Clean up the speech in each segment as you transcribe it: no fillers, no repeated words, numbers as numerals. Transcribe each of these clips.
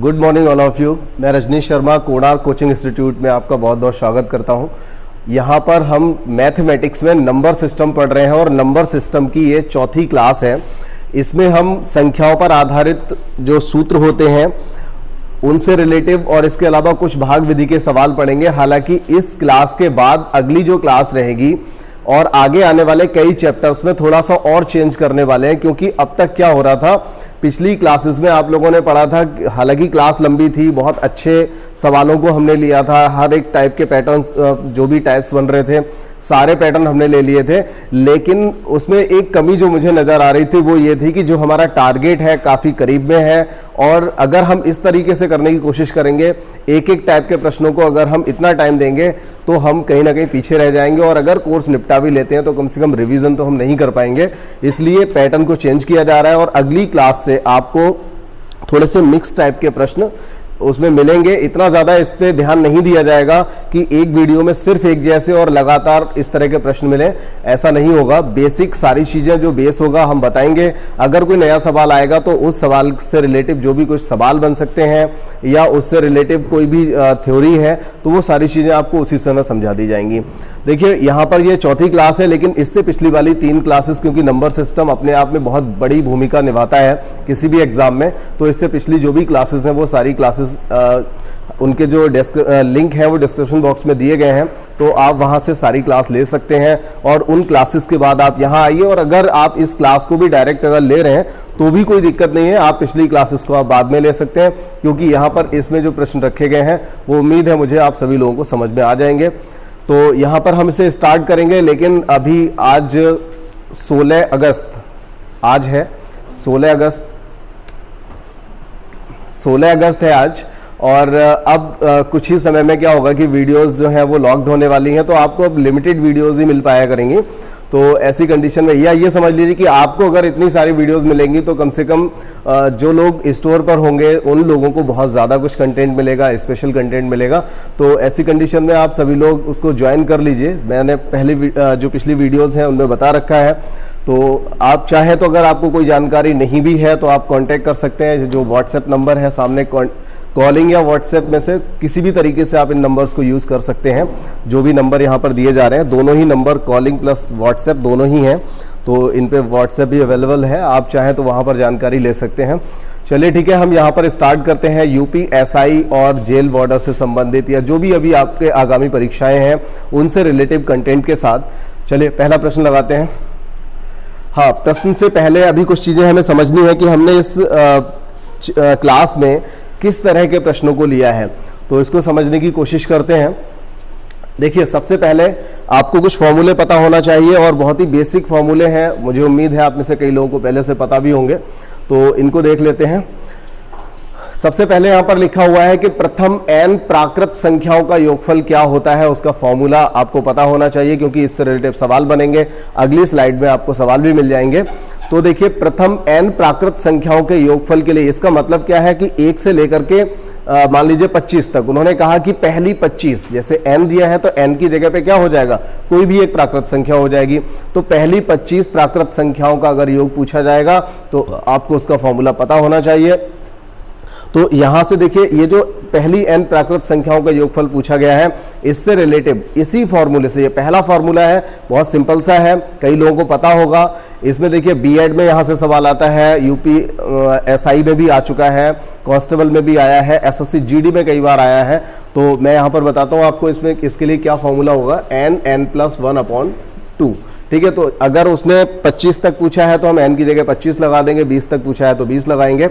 Good morning all of you. मैं Rajneesh Sharma Konark coaching institute में आपका बहुत बहुत स्वागत करता हूं। यहाँ पर हम मैथमेटिक्स में नंबर सिस्टम पढ़ रहे हैं और नंबर सिस्टम की ये चौथी क्लास है। इसमें हम संख्याओं पर आधारित जो सूत्र होते हैं उनसे रिलेटिव और इसके अलावा कुछ भाग विधि के सवाल पढ़ेंगे। हालांकि इस क्लास के बाद अगली जो क्लास रहेगी और आगे आने वाले कई चैप्टर्स में थोड़ा सा और चेंज करने वाले हैं, क्योंकि अब तक क्या हो रहा था, पिछली क्लासेस में आप लोगों ने पढ़ा था, हालांकि क्लास लंबी थी, बहुत अच्छे सवालों को हमने लिया था, हर एक टाइप के पैटर्न्स जो भी टाइप्स बन रहे थे सारे पैटर्न हमने ले लिए थे। लेकिन उसमें एक कमी जो मुझे नज़र आ रही थी वो ये थी कि जो हमारा टारगेट है काफ़ी करीब में है, और अगर हम इस तरीके से करने की कोशिश करेंगे, एक एक टाइप के प्रश्नों को अगर हम इतना टाइम देंगे तो हम कहीं ना कहीं पीछे रह जाएंगे, और अगर कोर्स निपटा भी लेते हैं तो कम से कम रिवीजन तो हम नहीं कर पाएंगे। इसलिए पैटर्न को चेंज किया जा रहा है और अगली क्लास से आपको थोड़े से मिक्स टाइप के प्रश्न उसमें मिलेंगे। इतना ज़्यादा इस पे ध्यान नहीं दिया जाएगा कि एक वीडियो में सिर्फ एक जैसे और लगातार इस तरह के प्रश्न मिले, ऐसा नहीं होगा। बेसिक सारी चीज़ें जो बेस होगा हम बताएंगे। अगर कोई नया सवाल आएगा तो उस सवाल से रिलेटिव जो भी कुछ सवाल बन सकते हैं या उससे रिलेटिव कोई भी थ्योरी है तो वो सारी चीज़ें आपको उसी समय समझा दी जाएंगी। देखिए यहाँ पर ये चौथी क्लास है, लेकिन इससे पिछली वाली 3 क्लासेस, क्योंकि नंबर सिस्टम अपने आप में बहुत बड़ी भूमिका निभाता है किसी भी एग्जाम में, तो इससे पिछली जो भी क्लासेस हैं वो सारी क्लासेस उनके जो लिंक है वो डिस्क्रिप्शन बॉक्स में दिए गए हैं, तो आप वहां से सारी क्लास ले सकते हैं। और उन क्लासेस के बाद आप यहां आइए, और अगर आप इस क्लास को भी डायरेक्ट अगर ले रहे हैं तो भी कोई दिक्कत नहीं है, आप पिछली क्लासेस को आप बाद में ले सकते हैं, क्योंकि यहाँ पर इसमें जो प्रश्न रखे गए हैं वो उम्मीद है मुझे आप सभी लोगों को समझ में आ जाएंगे। तो यहाँ पर हम इसे स्टार्ट करेंगे, लेकिन अभी आज 16 अगस्त आज है, 16 अगस्त है आज। और अब कुछ ही समय में क्या होगा कि वीडियोस जो हैं वो लॉक्ड होने वाली हैं, तो आपको अब लिमिटेड वीडियोस ही मिल पाया करेंगी। तो ऐसी कंडीशन में या ये समझ लीजिए कि आपको अगर इतनी सारी वीडियोस मिलेंगी तो कम से कम जो लोग स्टोर पर होंगे उन लोगों को बहुत ज़्यादा कुछ कंटेंट मिलेगा, स्पेशल कंटेंट मिलेगा। तो ऐसी कंडीशन में आप सभी लोग उसको ज्वाइन कर लीजिए। मैंने पहले जो पिछली वीडियोज़ हैं उनमें बता रखा है, तो आप चाहे तो अगर आपको कोई जानकारी नहीं भी है तो आप कांटेक्ट कर सकते हैं। जो व्हाट्सएप नंबर है सामने, कॉलिंग या व्हाट्सएप में से किसी भी तरीके से आप इन नंबर्स को यूज़ कर सकते हैं। जो भी नंबर यहाँ पर दिए जा रहे हैं, दोनों ही नंबर, कॉलिंग प्लस व्हाट्सएप दोनों ही हैं, तो इन पे व्हाट्सएप भी अवेलेबल है, आप चाहें तो वहाँ पर जानकारी ले सकते हैं। चलिए ठीक है, हम यहाँ पर स्टार्ट करते हैं यूपी एसआई और जेल वार्डर से संबंधित या जो भी अभी आपके आगामी परीक्षाएं हैं उनसे रिलेटिव कंटेंट के साथ। चलिए पहला प्रश्न लगाते हैं। हाँ, प्रश्न से पहले अभी कुछ चीज़ें हमें समझनी है कि हमने इस क्लास में किस तरह के प्रश्नों को लिया है, तो इसको समझने की कोशिश करते हैं। देखिए, सबसे पहले आपको कुछ फॉर्मूले पता होना चाहिए, और बहुत ही बेसिक फॉर्मूले हैं, मुझे उम्मीद है आप में से कई लोगों को पहले से पता भी होंगे, तो इनको देख लेते हैं। सबसे पहले यहाँ पर लिखा हुआ है कि प्रथम n प्राकृत संख्याओं का योगफल क्या होता है, उसका फॉर्मूला आपको पता होना चाहिए, क्योंकि इससे रिलेटिव सवाल बनेंगे। अगली स्लाइड में आपको सवाल भी मिल जाएंगे। तो देखिए, प्रथम n प्राकृत संख्याओं के योगफल के लिए इसका मतलब क्या है कि 1 से लेकर के मान लीजिए 25 तक, उन्होंने कहा कि पहली 25, जैसे n दिया है तो n की जगह पे क्या हो जाएगा, कोई भी एक प्राकृत संख्या हो जाएगी। तो पहली 25 प्राकृत संख्याओं का अगर योग पूछा जाएगा तो आपको उसका फॉर्मूला पता होना चाहिए। तो यहां से देखिए, ये जो पहली n प्राकृत संख्याओं का योगफल पूछा गया है, इससे रिलेटिव इसी फॉर्मूले से, ये पहला फॉर्मूला है, बहुत सिंपल सा है, कई लोगों को पता होगा। इसमें देखिए बीएड में यहां से सवाल आता है, यूपी एसआई में भी आ चुका है, कांस्टेबल में भी आया है, एसएससी जीडी में कई बार आया है। तो मैं यहां पर बताता हूं आपको इसमें इसके लिए क्या फॉर्मूला होगा, n+1/2। ठीक है, तो अगर उसने 25 तक पूछा है तो हम n की जगह 25 लगा देंगे, 20 तक पूछा है तो 20 लगाएंगे।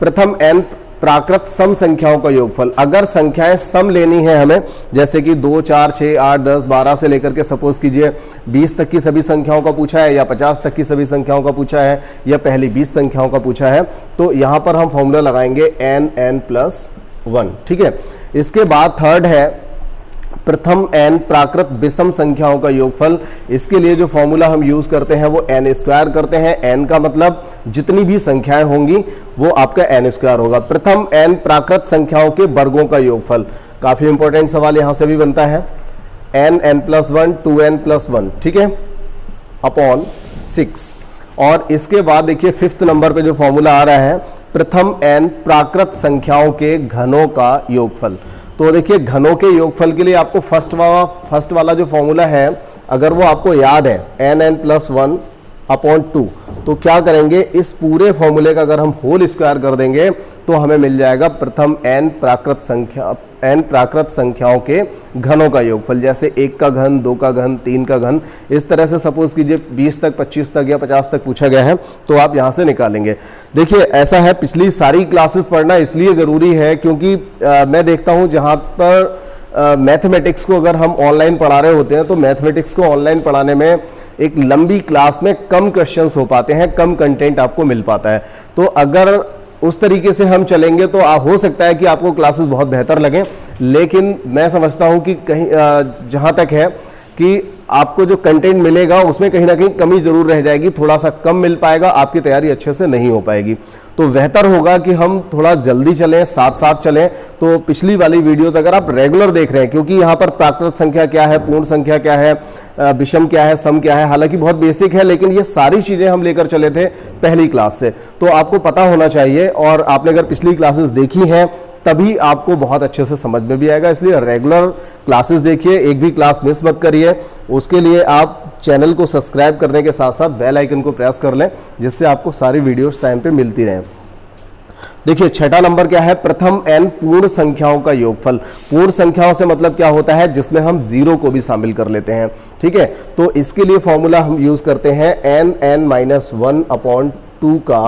प्रथम n प्राकृत सम संख्याओं का योगफल, अगर संख्याएं सम लेनी है हमें, जैसे कि 2, 4, 6, 8, 10, 12 से लेकर के सपोज कीजिए 20 तक की सभी संख्याओं का पूछा है, या 50 तक की सभी संख्याओं का पूछा है, या पहली 20 संख्याओं का पूछा है, तो यहां पर हम फॉर्मूला लगाएंगे n+1। ठीक है, इसके बाद थर्ड है प्रथम n प्राकृत विषम संख्याओं का योगफल। इसके लिए जो फॉर्मूला हम यूज करते हैं वो n² करते हैं। n का मतलब जितनी भी संख्याएं होंगी वो आपका n² होगा। प्रथम n प्राकृत संख्याओं के वर्गों का योगफल, काफी इंपॉर्टेंट सवाल यहां से भी बनता है। n+1 2n+1, ठीक है, अपॉन 6। और इसके बाद देखिए 5th नंबर पे जो फॉर्मूला आ रहा है, प्रथम n प्राकृत संख्याओं के घनों का योगफल। तो देखिए घनों के योगफल के लिए आपको फर्स्ट वाला जो फॉर्मूला है अगर वो आपको याद है n+1 अपॉन 2, तो क्या करेंगे इस पूरे फॉर्मूले का अगर हम होल स्क्वायर कर देंगे तो हमें मिल जाएगा प्रथम n प्राकृत संख्याओं के घनों का योगफल। जैसे 1 का घन, 2 का घन, 3 का घन, इस तरह से सपोज कीजिए 20 तक, 25 तक या 50 तक पूछा गया है तो आप यहां से निकालेंगे। देखिए ऐसा है, पिछली सारी क्लासेस पढ़ना इसलिए ज़रूरी है क्योंकि मैं देखता हूं जहां पर मैथमेटिक्स को अगर हम ऑनलाइन पढ़ा रहे होते हैं तो मैथमेटिक्स को ऑनलाइन पढ़ाने में एक लंबी क्लास में कम क्वेश्चंस हो पाते हैं, कम कंटेंट आपको मिल पाता है। तो अगर उस तरीके से हम चलेंगे तो हो सकता है कि आपको क्लासेस बहुत बेहतर लगें, लेकिन मैं समझता हूं कि कहीं जहां तक है कि आपको जो कंटेंट मिलेगा उसमें कहीं ना कहीं कमी जरूर रह जाएगी, थोड़ा सा कम मिल पाएगा, आपकी तैयारी अच्छे से नहीं हो पाएगी। तो बेहतर होगा कि हम थोड़ा जल्दी चलें, साथ साथ चलें। तो पिछली वाली वीडियोस अगर आप रेगुलर देख रहे हैं, क्योंकि यहाँ पर प्राकृत संख्या क्या है, पूर्ण संख्या क्या है, विषम क्या है, सम क्या है, हालांकि बहुत बेसिक है लेकिन ये सारी चीजें हम लेकर चले थे पहली क्लास से, तो आपको पता होना चाहिए। और आपने अगर पिछली क्लासेस देखी हैं तभी आपको बहुत अच्छे से समझ में भी आएगा, इसलिए रेगुलर क्लासेस देखिए, एक भी क्लास मिस मत करिए। उसके लिए आप चैनल को सब्सक्राइब करने के साथ साथ बेल आइकन को प्रेस कर लें, जिससे आपको सारी वीडियोस टाइम पे मिलती रहें। देखिए छठा नंबर क्या है, प्रथम n पूर्ण संख्याओं का योगफल। पूर्ण संख्याओं से मतलब क्या होता है, जिसमें हम जीरो को भी शामिल कर लेते हैं, ठीक है। तो इसके लिए फॉर्मूला हम यूज करते हैं n(n-1 अपॉन 2 का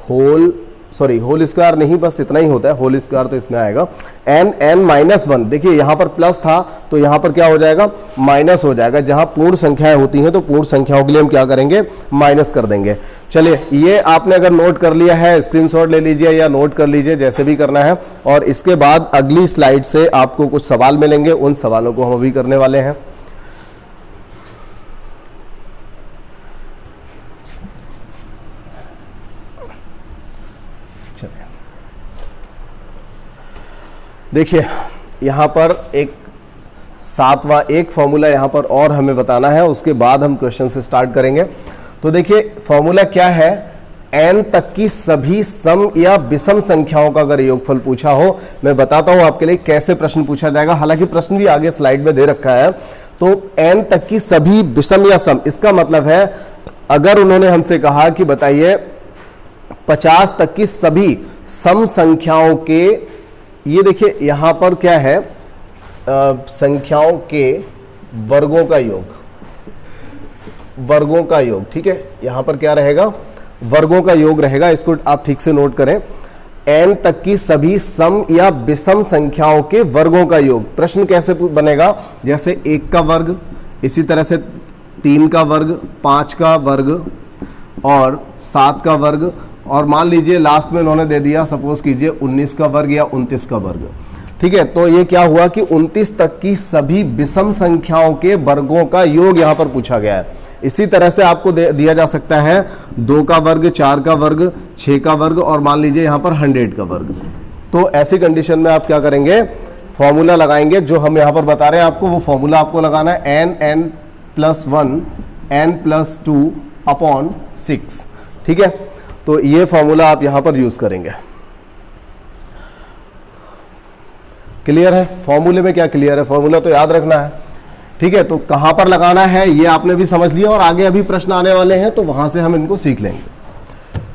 होल स्क्वायर नहीं, बस इतना ही होता है, होल स्क्वायर तो इसमें आएगा n(n-1). देखिए यहां पर प्लस था तो यहां पर क्या हो जाएगा, माइनस हो जाएगा। जहां पूर्ण संख्याएं होती हैं तो पूर्ण संख्याओं के लिए हम क्या करेंगे, माइनस कर देंगे। चलिए ये आपने अगर नोट कर लिया है, स्क्रीनशॉट ले लीजिए या नोट कर लीजिए, जैसे भी करना है। और इसके बाद अगली स्लाइड से आपको कुछ सवाल मिलेंगे, उन सवालों को हम अभी करने वाले हैं। देखिए यहाँ पर एक सातवां एक फॉर्मूला यहाँ पर और हमें बताना है, उसके बाद हम क्वेश्चन से स्टार्ट करेंगे। तो देखिए फॉर्मूला क्या है, n तक की सभी सम या विषम संख्याओं का अगर योगफल पूछा हो, मैं बताता हूं आपके लिए कैसे प्रश्न पूछा जाएगा, हालांकि प्रश्न भी आगे स्लाइड में दे रखा है। तो n तक की सभी विषम या सम, इसका मतलब है अगर उन्होंने हमसे कहा कि बताइए 50 तक की सभी सम संख्याओं के, ये देखिए यहां पर क्या है, संख्याओं के वर्गों का योग, ठीक है। यहां पर क्या रहेगा, वर्गों का योग रहेगा, इसको आप ठीक से नोट करें। n तक की सभी सम या विषम संख्याओं के वर्गों का योग। प्रश्न कैसे बनेगा, जैसे 1 का वर्ग, इसी तरह से 3 का वर्ग, 5 का वर्ग और 7 का वर्ग, और मान लीजिए लास्ट में उन्होंने दे दिया सपोज कीजिए 19 का वर्ग या 29 का वर्ग, ठीक है। तो ये क्या हुआ कि 29 तक की सभी विषम संख्याओं के वर्गों का योग यहां पर पूछा गया है। इसी तरह से आपको दिया जा सकता है 2 का वर्ग, 4 का वर्ग, 6 का वर्ग और मान लीजिए यहां पर 100 का वर्ग। तो ऐसी कंडीशन में आप क्या करेंगे, फॉर्मूला लगाएंगे, जो हम यहां पर बता रहे हैं आपको, वो फॉर्मूला आपको लगाना है n(n+1 n+2 अपॉन 6, ठीक है। तो ये फॉर्मूला आप यहां पर यूज करेंगे। क्लियर है, फॉर्मूले में क्या क्लियर है, फॉर्मूला तो याद रखना है, ठीक है। तो कहां पर लगाना है ये आपने भी समझ लिया, और आगे अभी प्रश्न आने वाले हैं तो वहां से हम इनको सीख लेंगे।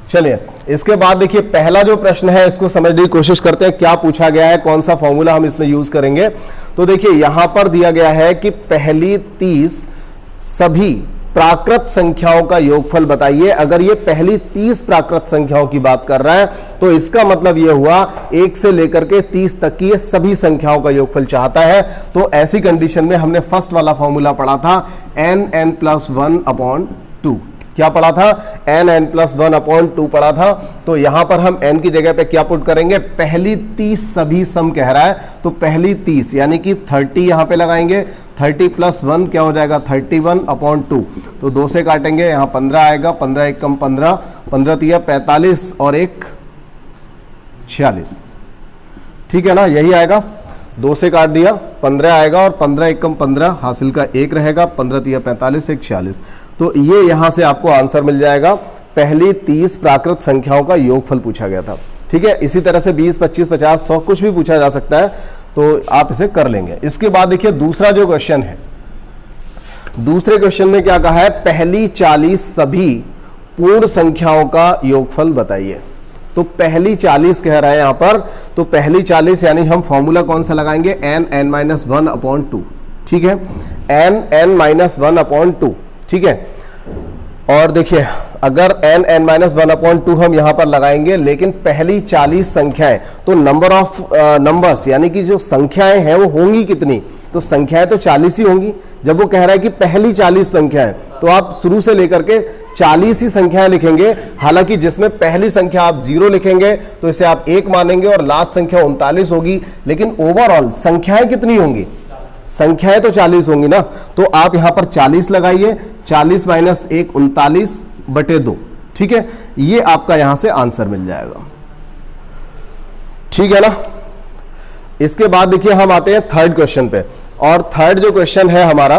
चलिए इसके बाद देखिए पहला जो प्रश्न है इसको समझने की कोशिश करते हैं, क्या पूछा गया है, कौन सा फॉर्मूला हम इसमें यूज करेंगे। तो देखिए यहां पर दिया गया है कि पहली 30 सभी प्राकृत संख्याओं का योगफल बताइए। अगर ये पहली 30 प्राकृत संख्याओं की बात कर रहा है तो इसका मतलब ये हुआ 1 से लेकर के 30 तक की ये सभी संख्याओं का योगफल चाहता है। तो ऐसी कंडीशन में हमने फर्स्ट वाला फॉर्मूला पढ़ा था n(n+1 अपॉन 2। क्या पढ़ा था, n(n+1 अपॉन 2 पढ़ा था। तो यहां पर हम n की जगह पे क्या पुट करेंगे, पहली 30 सभी सम कह रहा है, तो पहली 30 यानी कि 30 यहां पे लगाएंगे, 30 + 1 क्या हो जाएगा 31 अपॉन 2। तो 2 से काटेंगे, यहां 15 आएगा, 15 × 1 = 15, 15 × 3 = 45 और 1 46, ठीक है ना, यही आएगा। 2 से काट दिया, 15 आएगा और 15 × 1 = 15, हासिल का 1 रहेगा, 15 × 3 = 45, 1 46। तो ये यहां से आपको आंसर मिल जाएगा पहली 30 प्राकृत संख्याओं का योगफल पूछा गया था। ठीक है, इसी तरह से 20, 25, 50, 100 कुछ भी पूछा जा सकता है, तो आप इसे कर लेंगे। इसके बाद देखिए दूसरा जो क्वेश्चन है, दूसरे क्वेश्चन में क्या कहा है, पहली 40 सभी पूर्ण संख्याओं का योगफल बताइए। तो पहली 40 कह रहा है यहां पर, तो पहली 40 यानी हम फॉर्मूला कौन सा लगाएंगे, n(n-1/2). ठीक है, n(n-1/2). ठीक है, और देखिए अगर n(n-1/2) हम यहां पर लगाएंगे, लेकिन पहली 40 संख्याएं, तो नंबर ऑफ नंबर्स यानी कि जो संख्याएं हैं वो होंगी कितनी, तो संख्याएं तो 40 ही होंगी। जब वो कह रहा है कि पहली 40 संख्याएं, तो आप शुरू से लेकर के 40 ही संख्याएं लिखेंगे। हालांकि जिसमें पहली संख्या आप 0 लिखेंगे तो इसे आप 1 मानेंगे और लास्ट संख्या 39 होगी, लेकिन ओवरऑल संख्याएं कितनी होंगी, संख्याएं तो 40 होंगी ना। तो आप यहां पर 40 लगाइए, 40 - 1 39/2। ठीक है, ये आपका यहां से आंसर मिल जाएगा। ठीक है ना। इसके बाद देखिए हम आते हैं थर्ड क्वेश्चन पे, और थर्ड जो क्वेश्चन है हमारा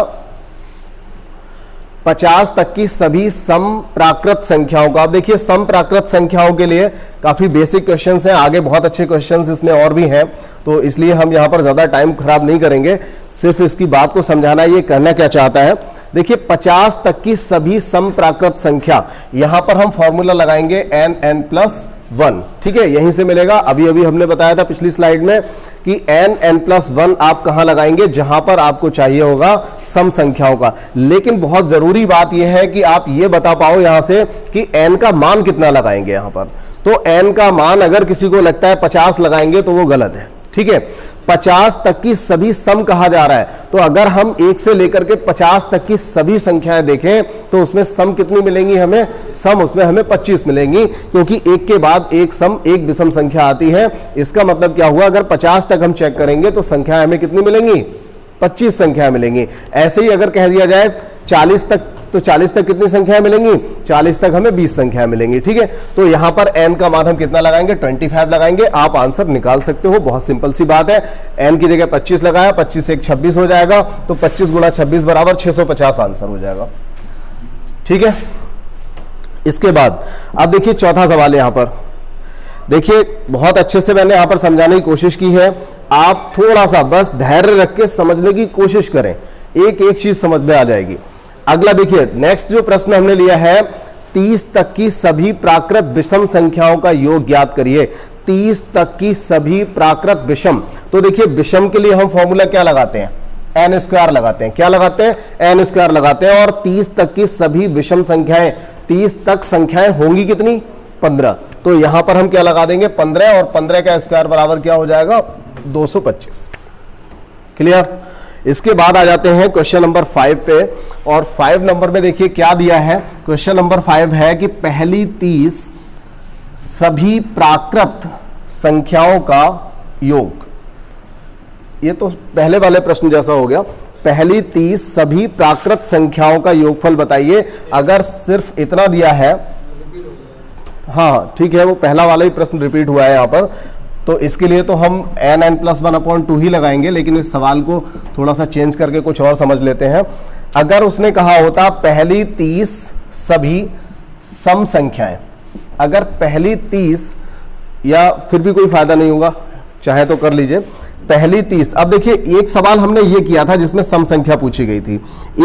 50 तक की सभी सम प्राकृत संख्याओं का। आप देखिए सम प्राकृत संख्याओं के लिए काफी बेसिक क्वेश्चंस हैं, आगे बहुत अच्छे क्वेश्चंस इसमें और भी हैं, तो इसलिए हम यहां पर ज्यादा टाइम खराब नहीं करेंगे, सिर्फ इसकी बात को समझाना ये करना क्या चाहता है। देखिए 50 तक की सभी सम प्राकृत संख्या, यहां पर हम फॉर्मूला लगाएंगे n(n+1). ठीक है, यहीं से मिलेगा। अभी अभी हमने बताया था पिछली स्लाइड में कि n(n+1) आप कहां लगाएंगे, जहां पर आपको चाहिए होगा सम संख्याओं का। लेकिन बहुत जरूरी बात यह है कि आप ये बता पाओ यहां से कि n का मान कितना लगाएंगे यहां पर। तो n का मान अगर किसी को लगता है 50 लगाएंगे तो वो गलत है। ठीक है, 50 तक की सभी सम कहा जा रहा है, तो अगर हम 1 से लेकर के 50 तक की सभी संख्याएं देखें तो उसमें सम कितनी मिलेंगी हमें, सम उसमें हमें 25 मिलेंगी, क्योंकि एक के बाद एक सम एक विषम संख्या आती है। इसका मतलब क्या हुआ, अगर 50 तक हम चेक करेंगे तो संख्या हमें कितनी मिलेंगी, 25 संख्या मिलेंगी। ऐसे ही अगर कह दिया जाए 40 तक, तो 40 तक कितनी संख्याएं मिलेंगी, 40 तक हमें 20 संख्याएं मिलेंगी। ठीक है, तो यहां पर n का मान हम कितना लगाएंगे, 25 लगाएंगे। आप आंसर निकाल सकते हो, बहुत सिंपल सी बात है। n की जगह 25 लगाया, 25 से 1 26 हो जाएगा, तो 25 × 26 = 650 आंसर हो जाएगा। ठीक है, इसके बाद अब देखिए चौथा सवाल है। यहां पर देखिए बहुत अच्छे से मैंने यहां पर समझाने की कोशिश की है, आप थोड़ा सा बस धैर्य रख के समझने की कोशिश करें, एक एक चीज समझ में आ जाएगी। अगला देखिए नेक्स्ट जो प्रश्न हमने लिया है, 30 तक की सभी प्राकृत विषम संख्याओं का योग ज्ञात करिए। 30 तक की सभी प्राकृत विषम, तो देखिए विषम के लिए हम फॉर्मूला क्या लगाते हैं, n² लगाते हैं। क्या लगाते हैं, n² लगाते हैं। और 30 तक की सभी विषम संख्याएं, 30 तक संख्याएं होंगी कितनी, 15। तो यहां पर हम क्या लगा देंगे, 15, और 15 का स्क्वायर बराबर क्या हो जाएगा, 225। क्लियर। इसके बाद आ जाते हैं क्वेश्चन नंबर 5 पे, और 5 नंबर में देखिए क्या दिया है। क्वेश्चन नंबर 5 है कि पहली 30 सभी प्राकृत संख्याओं का योग। ये तो पहले वाले प्रश्न जैसा हो गया, पहली 30 सभी प्राकृत संख्याओं का योगफल बताइए। अगर सिर्फ इतना दिया है, हाँ ठीक है, वो पहला वाला ही प्रश्न रिपीट हुआ है यहां पर, तो इसके लिए तो हम n(n+1/2) ही लगाएंगे, लेकिन इस सवाल को थोड़ा सा चेंज करके कुछ और समझ लेते हैं। अगर उसने कहा होता पहली 30 सभी सम संख्याएं, अगर पहली 30, या फिर भी कोई फायदा नहीं होगा, चाहे तो कर लीजिए पहली 30। अब देखिए एक सवाल हमने ये किया था जिसमें सम संख्या पूछी गई थी,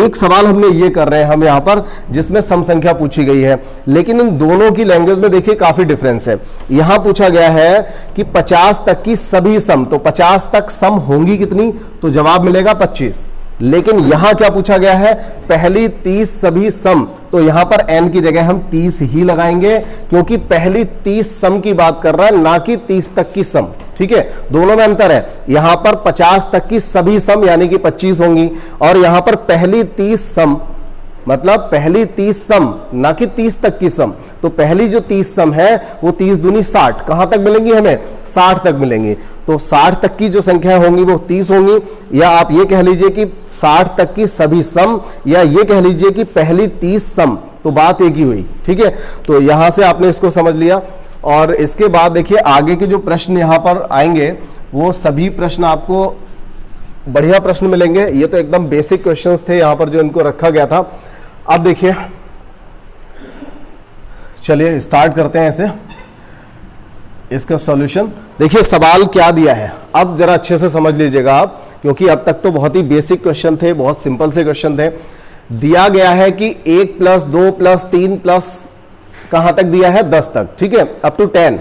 एक सवाल हमने ये कर रहे हैं हम यहाँ पर जिसमें सम संख्या पूछी गई है, लेकिन इन दोनों की लैंग्वेज में देखिए काफी डिफरेंस है। यहां पूछा गया है कि 50 तक की सभी सम, तो 50 तक सम होंगी कितनी, तो जवाब मिलेगा 25। लेकिन यहां क्या पूछा गया है, पहली 30 सभी सम, तो यहां पर n की जगह हम 30 ही लगाएंगे, क्योंकि पहली 30 सम की बात कर रहा है, ना कि 30 तक की सम। ठीक है, दोनों में अंतर है। यहां पर 50 तक की सभी सम यानी कि 25 होंगी, और यहां पर पहली 30 सम मतलब पहली 30 सम, ना कि 30 तक की सम। तो पहली जो 30 सम है वो 30 दूनी 60, कहां तक मिलेंगी हमें, 60 तक मिलेंगी। तो 60 तक की जो संख्या होंगी वो 30 होंगी, या आप ये कह लीजिए कि 60 तक की सभी सम, या ये कह लीजिए कि पहली 30 सम, तो बात एक ही हुई। ठीक है, तो यहां से आपने इसको समझ लिया। और इसके बाद देखिए आगे के जो प्रश्न यहां पर आएंगे वो सभी प्रश्न आपको बढ़िया प्रश्न मिलेंगे। ये तो एकदम बेसिक क्वेश्चंस थे यहां पर जो इनको रखा गया था। अब देखिए चलिए स्टार्ट करते हैं इसे, इसका सॉल्यूशन। देखिए सवाल क्या दिया है, अब जरा अच्छे से समझ लीजिएगा आप, क्योंकि अब तक तो बहुत ही बेसिक क्वेश्चन थे, बहुत सिंपल से क्वेश्चन थे। दिया गया है कि 1 प्लस 2 प्लस 3 प्लस कहां तक दिया है, 10 तक, ठीक है, अप टू 10।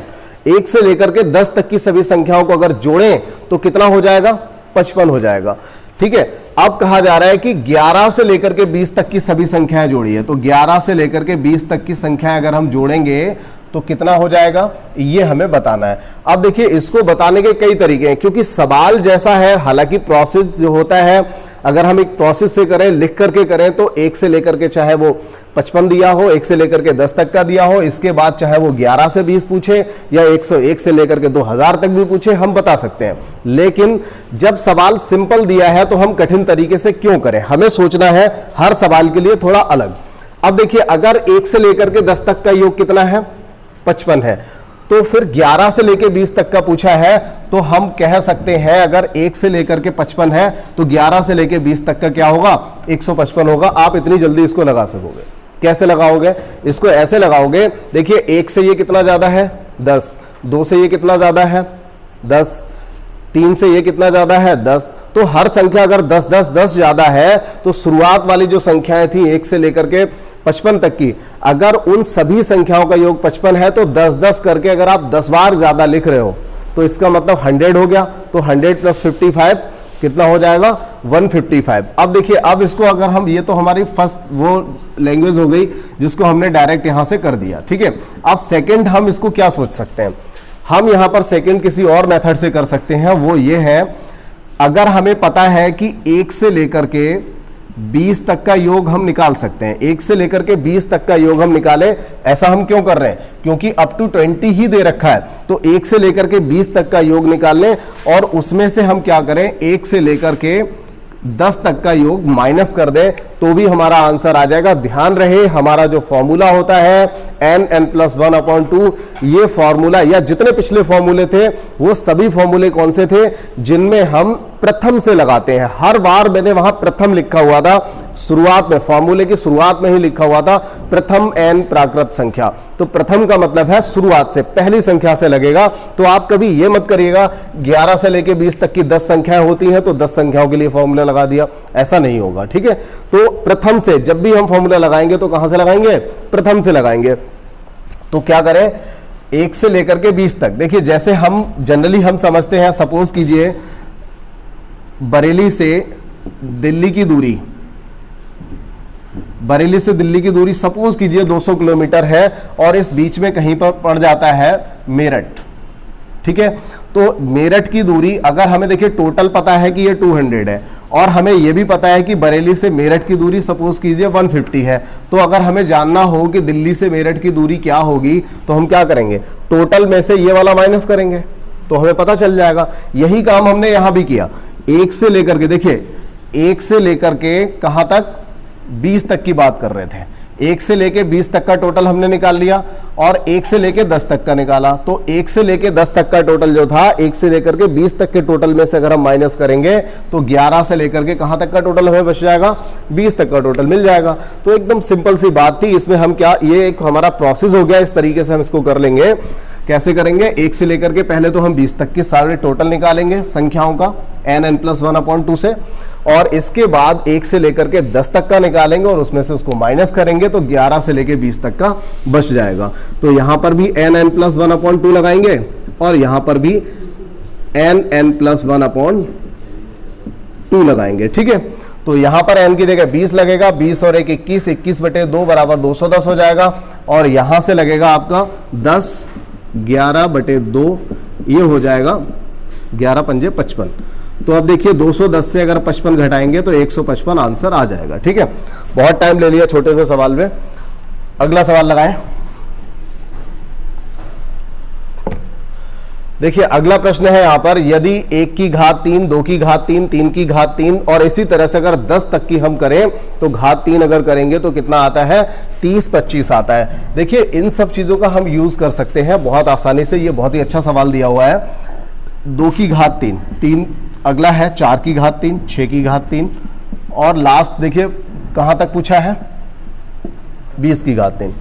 1 से लेकर के 10 तक की सभी संख्याओं को अगर जोड़ें तो कितना हो जाएगा, 55 हो जाएगा, ठीक है। अब कहा जा रहा है कि 11 से लेकर के 20 तक की सभी संख्याएं जोड़िए, तो 11 से लेकर के 20 तक की संख्याएं अगर हम जोड़ेंगे तो कितना हो जाएगा, ये हमें बताना है। अब देखिए इसको बताने के कई तरीके हैं, क्योंकि सवाल जैसा है, हालांकि प्रोसेस जो होता है, अगर हम एक प्रोसेस से करें, लिख करके करें, तो 1 से लेकर के चाहे वो 55 दिया हो, 1 से लेकर के 10 तक का दिया हो, इसके बाद चाहे वो 11 से 20 पूछे या 101 से लेकर के 2000 तक भी पूछे, हम बता सकते हैं। लेकिन जब सवाल सिंपल दिया है तो हम कठिन तरीके से क्यों करें, हमें सोचना है हर सवाल के लिए थोड़ा अलग। अब देखिए अगर 1 से लेकर के 10 तक का योग कितना है, 55 है, तो फिर 11 से लेकर 20 तक का पूछा है, तो हम कह सकते हैं अगर 1 से लेकर के 55 है तो 11 से लेकर 20 तक का क्या होगा, 155 होगा। आप इतनी जल्दी इसको लगा सकोगे, कैसे लगाओगे, इसको ऐसे लगाओगे, देखिए 1 से ये कितना ज्यादा है, 10, 2 से ये कितना ज्यादा है, 10, 3 से ये कितना ज्यादा है, 10। तो हर संख्या अगर 10 10 10 ज्यादा है तो शुरुआत वाली जो संख्याएं थी 1 से लेकर के 55 तक की, अगर उन सभी संख्याओं का योग 55 है तो 10 10 करके अगर आप 10 बार ज्यादा लिख रहे हो तो इसका मतलब 100 हो गया। तो 100 प्लस 55 कितना हो जाएगा, 155। अब देखिए अब इसको अगर हम, ये तो हमारी फर्स्ट वो लैंग्वेज हो गई जिसको हमने डायरेक्ट यहां से कर दिया, ठीक है। अब सेकेंड हम इसको क्या सोच सकते हैं, हम यहां पर सेकेंड किसी और मेथड से कर सकते हैं। वो ये है, अगर हमें पता है कि 1 से लेकर के 20 तक का योग हम निकाल सकते हैं, 1 से लेकर के 20 तक का योग हम निकालें, ऐसा हम क्यों कर रहे हैं, क्योंकि अप टू 20 ही दे रखा है, तो 1 से लेकर के 20 तक का योग निकाल लें और उसमें से हम क्या करें, 1 से लेकर के 10 तक का योग माइनस कर दें तो भी हमारा आंसर आ जाएगा। ध्यान रहे हमारा जो फॉर्मूला होता है n+1/2, ये फॉर्मूला या जितने पिछले फॉर्मूले थे वो सभी फॉर्मूले कौन से थे, जिनमें हम प्रथम से लगाते हैं। हर बार मैंने वहां प्रथम लिखा हुआ था, शुरुआत में, फॉर्मूले की शुरुआत में ही लिखा हुआ था प्रथम n प्राकृत संख्या। तो प्रथम का मतलब है शुरुआत से, पहली संख्या से लगेगा। तो आप कभी ये मत करिएगा 11 से लेके 20 तक की 10 संख्याएं होती हैं तो 10 संख्याओं के लिए फॉर्मूला लगा दिया, ऐसा नहीं होगा, ठीक है। तो प्रथम से जब भी हम फॉर्मूला लगाएंगे तो कहां से लगाएंगे, प्रथम से लगाएंगे। तो क्या करें, 1 से लेकर के 20 तक, देखिए जैसे हम जनरली हम समझते हैं, सपोज कीजिए बरेली से दिल्ली की दूरी, बरेली से दिल्ली की दूरी सपोज कीजिए 200 किलोमीटर है और इस बीच में कहीं पर पड़ जाता है मेरठ, ठीक है। तो मेरठ की दूरी अगर हमें देखिए टोटल पता है कि ये 200 है और हमें यह भी पता है कि बरेली से मेरठ की दूरी सपोज कीजिए 150 है, तो अगर हमें जानना हो कि दिल्ली से मेरठ की दूरी क्या होगी तो हम क्या करेंगे, टोटल में से ये वाला माइनस करेंगे तो हमें पता चल जाएगा। यही काम हमने यहां भी किया, 1 से लेकर के, देखिए 1 से लेकर के कहां तक, 20 तक की बात कर रहे थे, 1 से लेके 20 तक का टोटल हमने निकाल लिया और 1 से लेके 10 तक का निकाला। तो 1 से लेके 10 तक का टोटल जो था, 1 से लेकर के 20 तक के टोटल में से अगर हम माइनस करेंगे तो 11 से लेकर के कहां तक का टोटल हमें बच जाएगा, 20 तक का टोटल मिल जाएगा। तो एकदम सिंपल सी बात थी, इसमें हम क्या, ये एक हमारा प्रोसेस हो गया, इस तरीके से हम इसको कर लेंगे। कैसे करेंगे, 1 से लेकर के पहले तो हम 20 तक के सारे टोटल निकालेंगे संख्याओं का n+1/2 से, और इसके बाद 1 से लेकर के 10 तक का निकालेंगे और उसमें से उसको माइनस करेंगे तो 11 से लेकर 20 तक का बच जाएगा। तो यहां पर भी n+1/2 लगाएंगे और यहां पर भी n+1/2 लगाएंगे, ठीक है। तो यहां पर n की जगह 20 लगेगा, 20 और 1 21, 21/2 बराबर 210 हो जाएगा। और यहां से लगेगा आपका 10, 11/2, ये हो जाएगा 11 पंजे 55। तो अब देखिए 210 से अगर 55 घटाएंगे तो 155 आंसर आ जाएगा, ठीक है। बहुत टाइम ले लिया छोटे से सवाल में, अगला सवाल लगाएं। देखिए अगला प्रश्न है यहां पर, यदि 1 की घात 3, 2 की घात 3, 3 की घात 3 और इसी तरह से अगर 10 तक की हम करें तो घात 3 अगर करेंगे तो कितना आता है, 30 25 आता है। देखिए इन सब चीजों का हम यूज कर सकते हैं बहुत आसानी से, ये बहुत ही अच्छा सवाल दिया हुआ है। 2 की घात 3, अगला है 4 की घात 3, 6 की घात 3 और लास्ट देखिए कहां तक पूछा है, 20 की घात 3।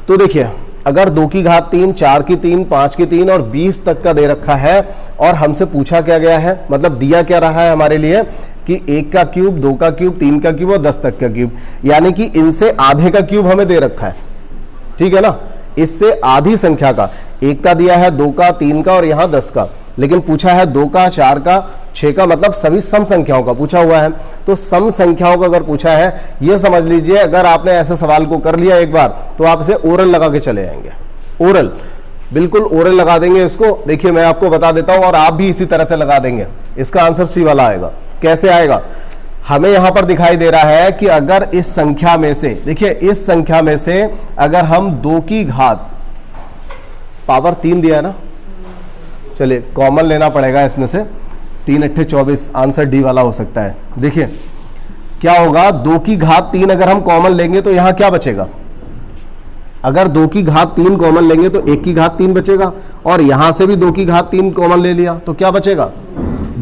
तो देखिए अगर 2 की घात 3, 4 की 3, 5 की 3 और 20 तक का दे रखा है और हमसे पूछा क्या गया है, मतलब दिया क्या रहा है हमारे लिए कि 1 का क्यूब, 2 का क्यूब, 3 का क्यूब और 10 तक का क्यूब, यानी कि इनसे आधे का क्यूब हमें दे रखा है, ठीक है ना। इससे आधी संख्या का, 1 का दिया है, 2 का, 3 का और यहां 10 का, लेकिन पूछा है 2 का, 4 का, 6 का, मतलब सभी सम संख्याओं का पूछा हुआ है। तो सम संख्याओं का अगर पूछा है, ये समझ लीजिए अगर आपने ऐसे सवाल को कर लिया एक बार तो आप इसे ओरल लगा के चले जाएंगे, ओरल, बिल्कुल ओरल लगा देंगे इसको। देखिए मैं आपको बता देता हूं और आप भी इसी तरह से लगा देंगे। इसका आंसर सी वाला आएगा। कैसे आएगा, हमें यहां पर दिखाई दे रहा है कि अगर इस संख्या में से, देखिए इस संख्या में से अगर हम 2 की घात पावर 3 दिया है ना, चलिए कॉमन लेना पड़ेगा इसमें से, 3 अट्ठे 24, आंसर डी वाला हो सकता है। देखिए क्या होगा, 2 की घात 3 अगर हम कॉमन लेंगे तो यहां क्या बचेगा, अगर 2 की घात 3 कॉमन लेंगे तो 1 की घात 3 बचेगा, और यहां से भी 2 की घात 3 कॉमन ले लिया तो क्या बचेगा,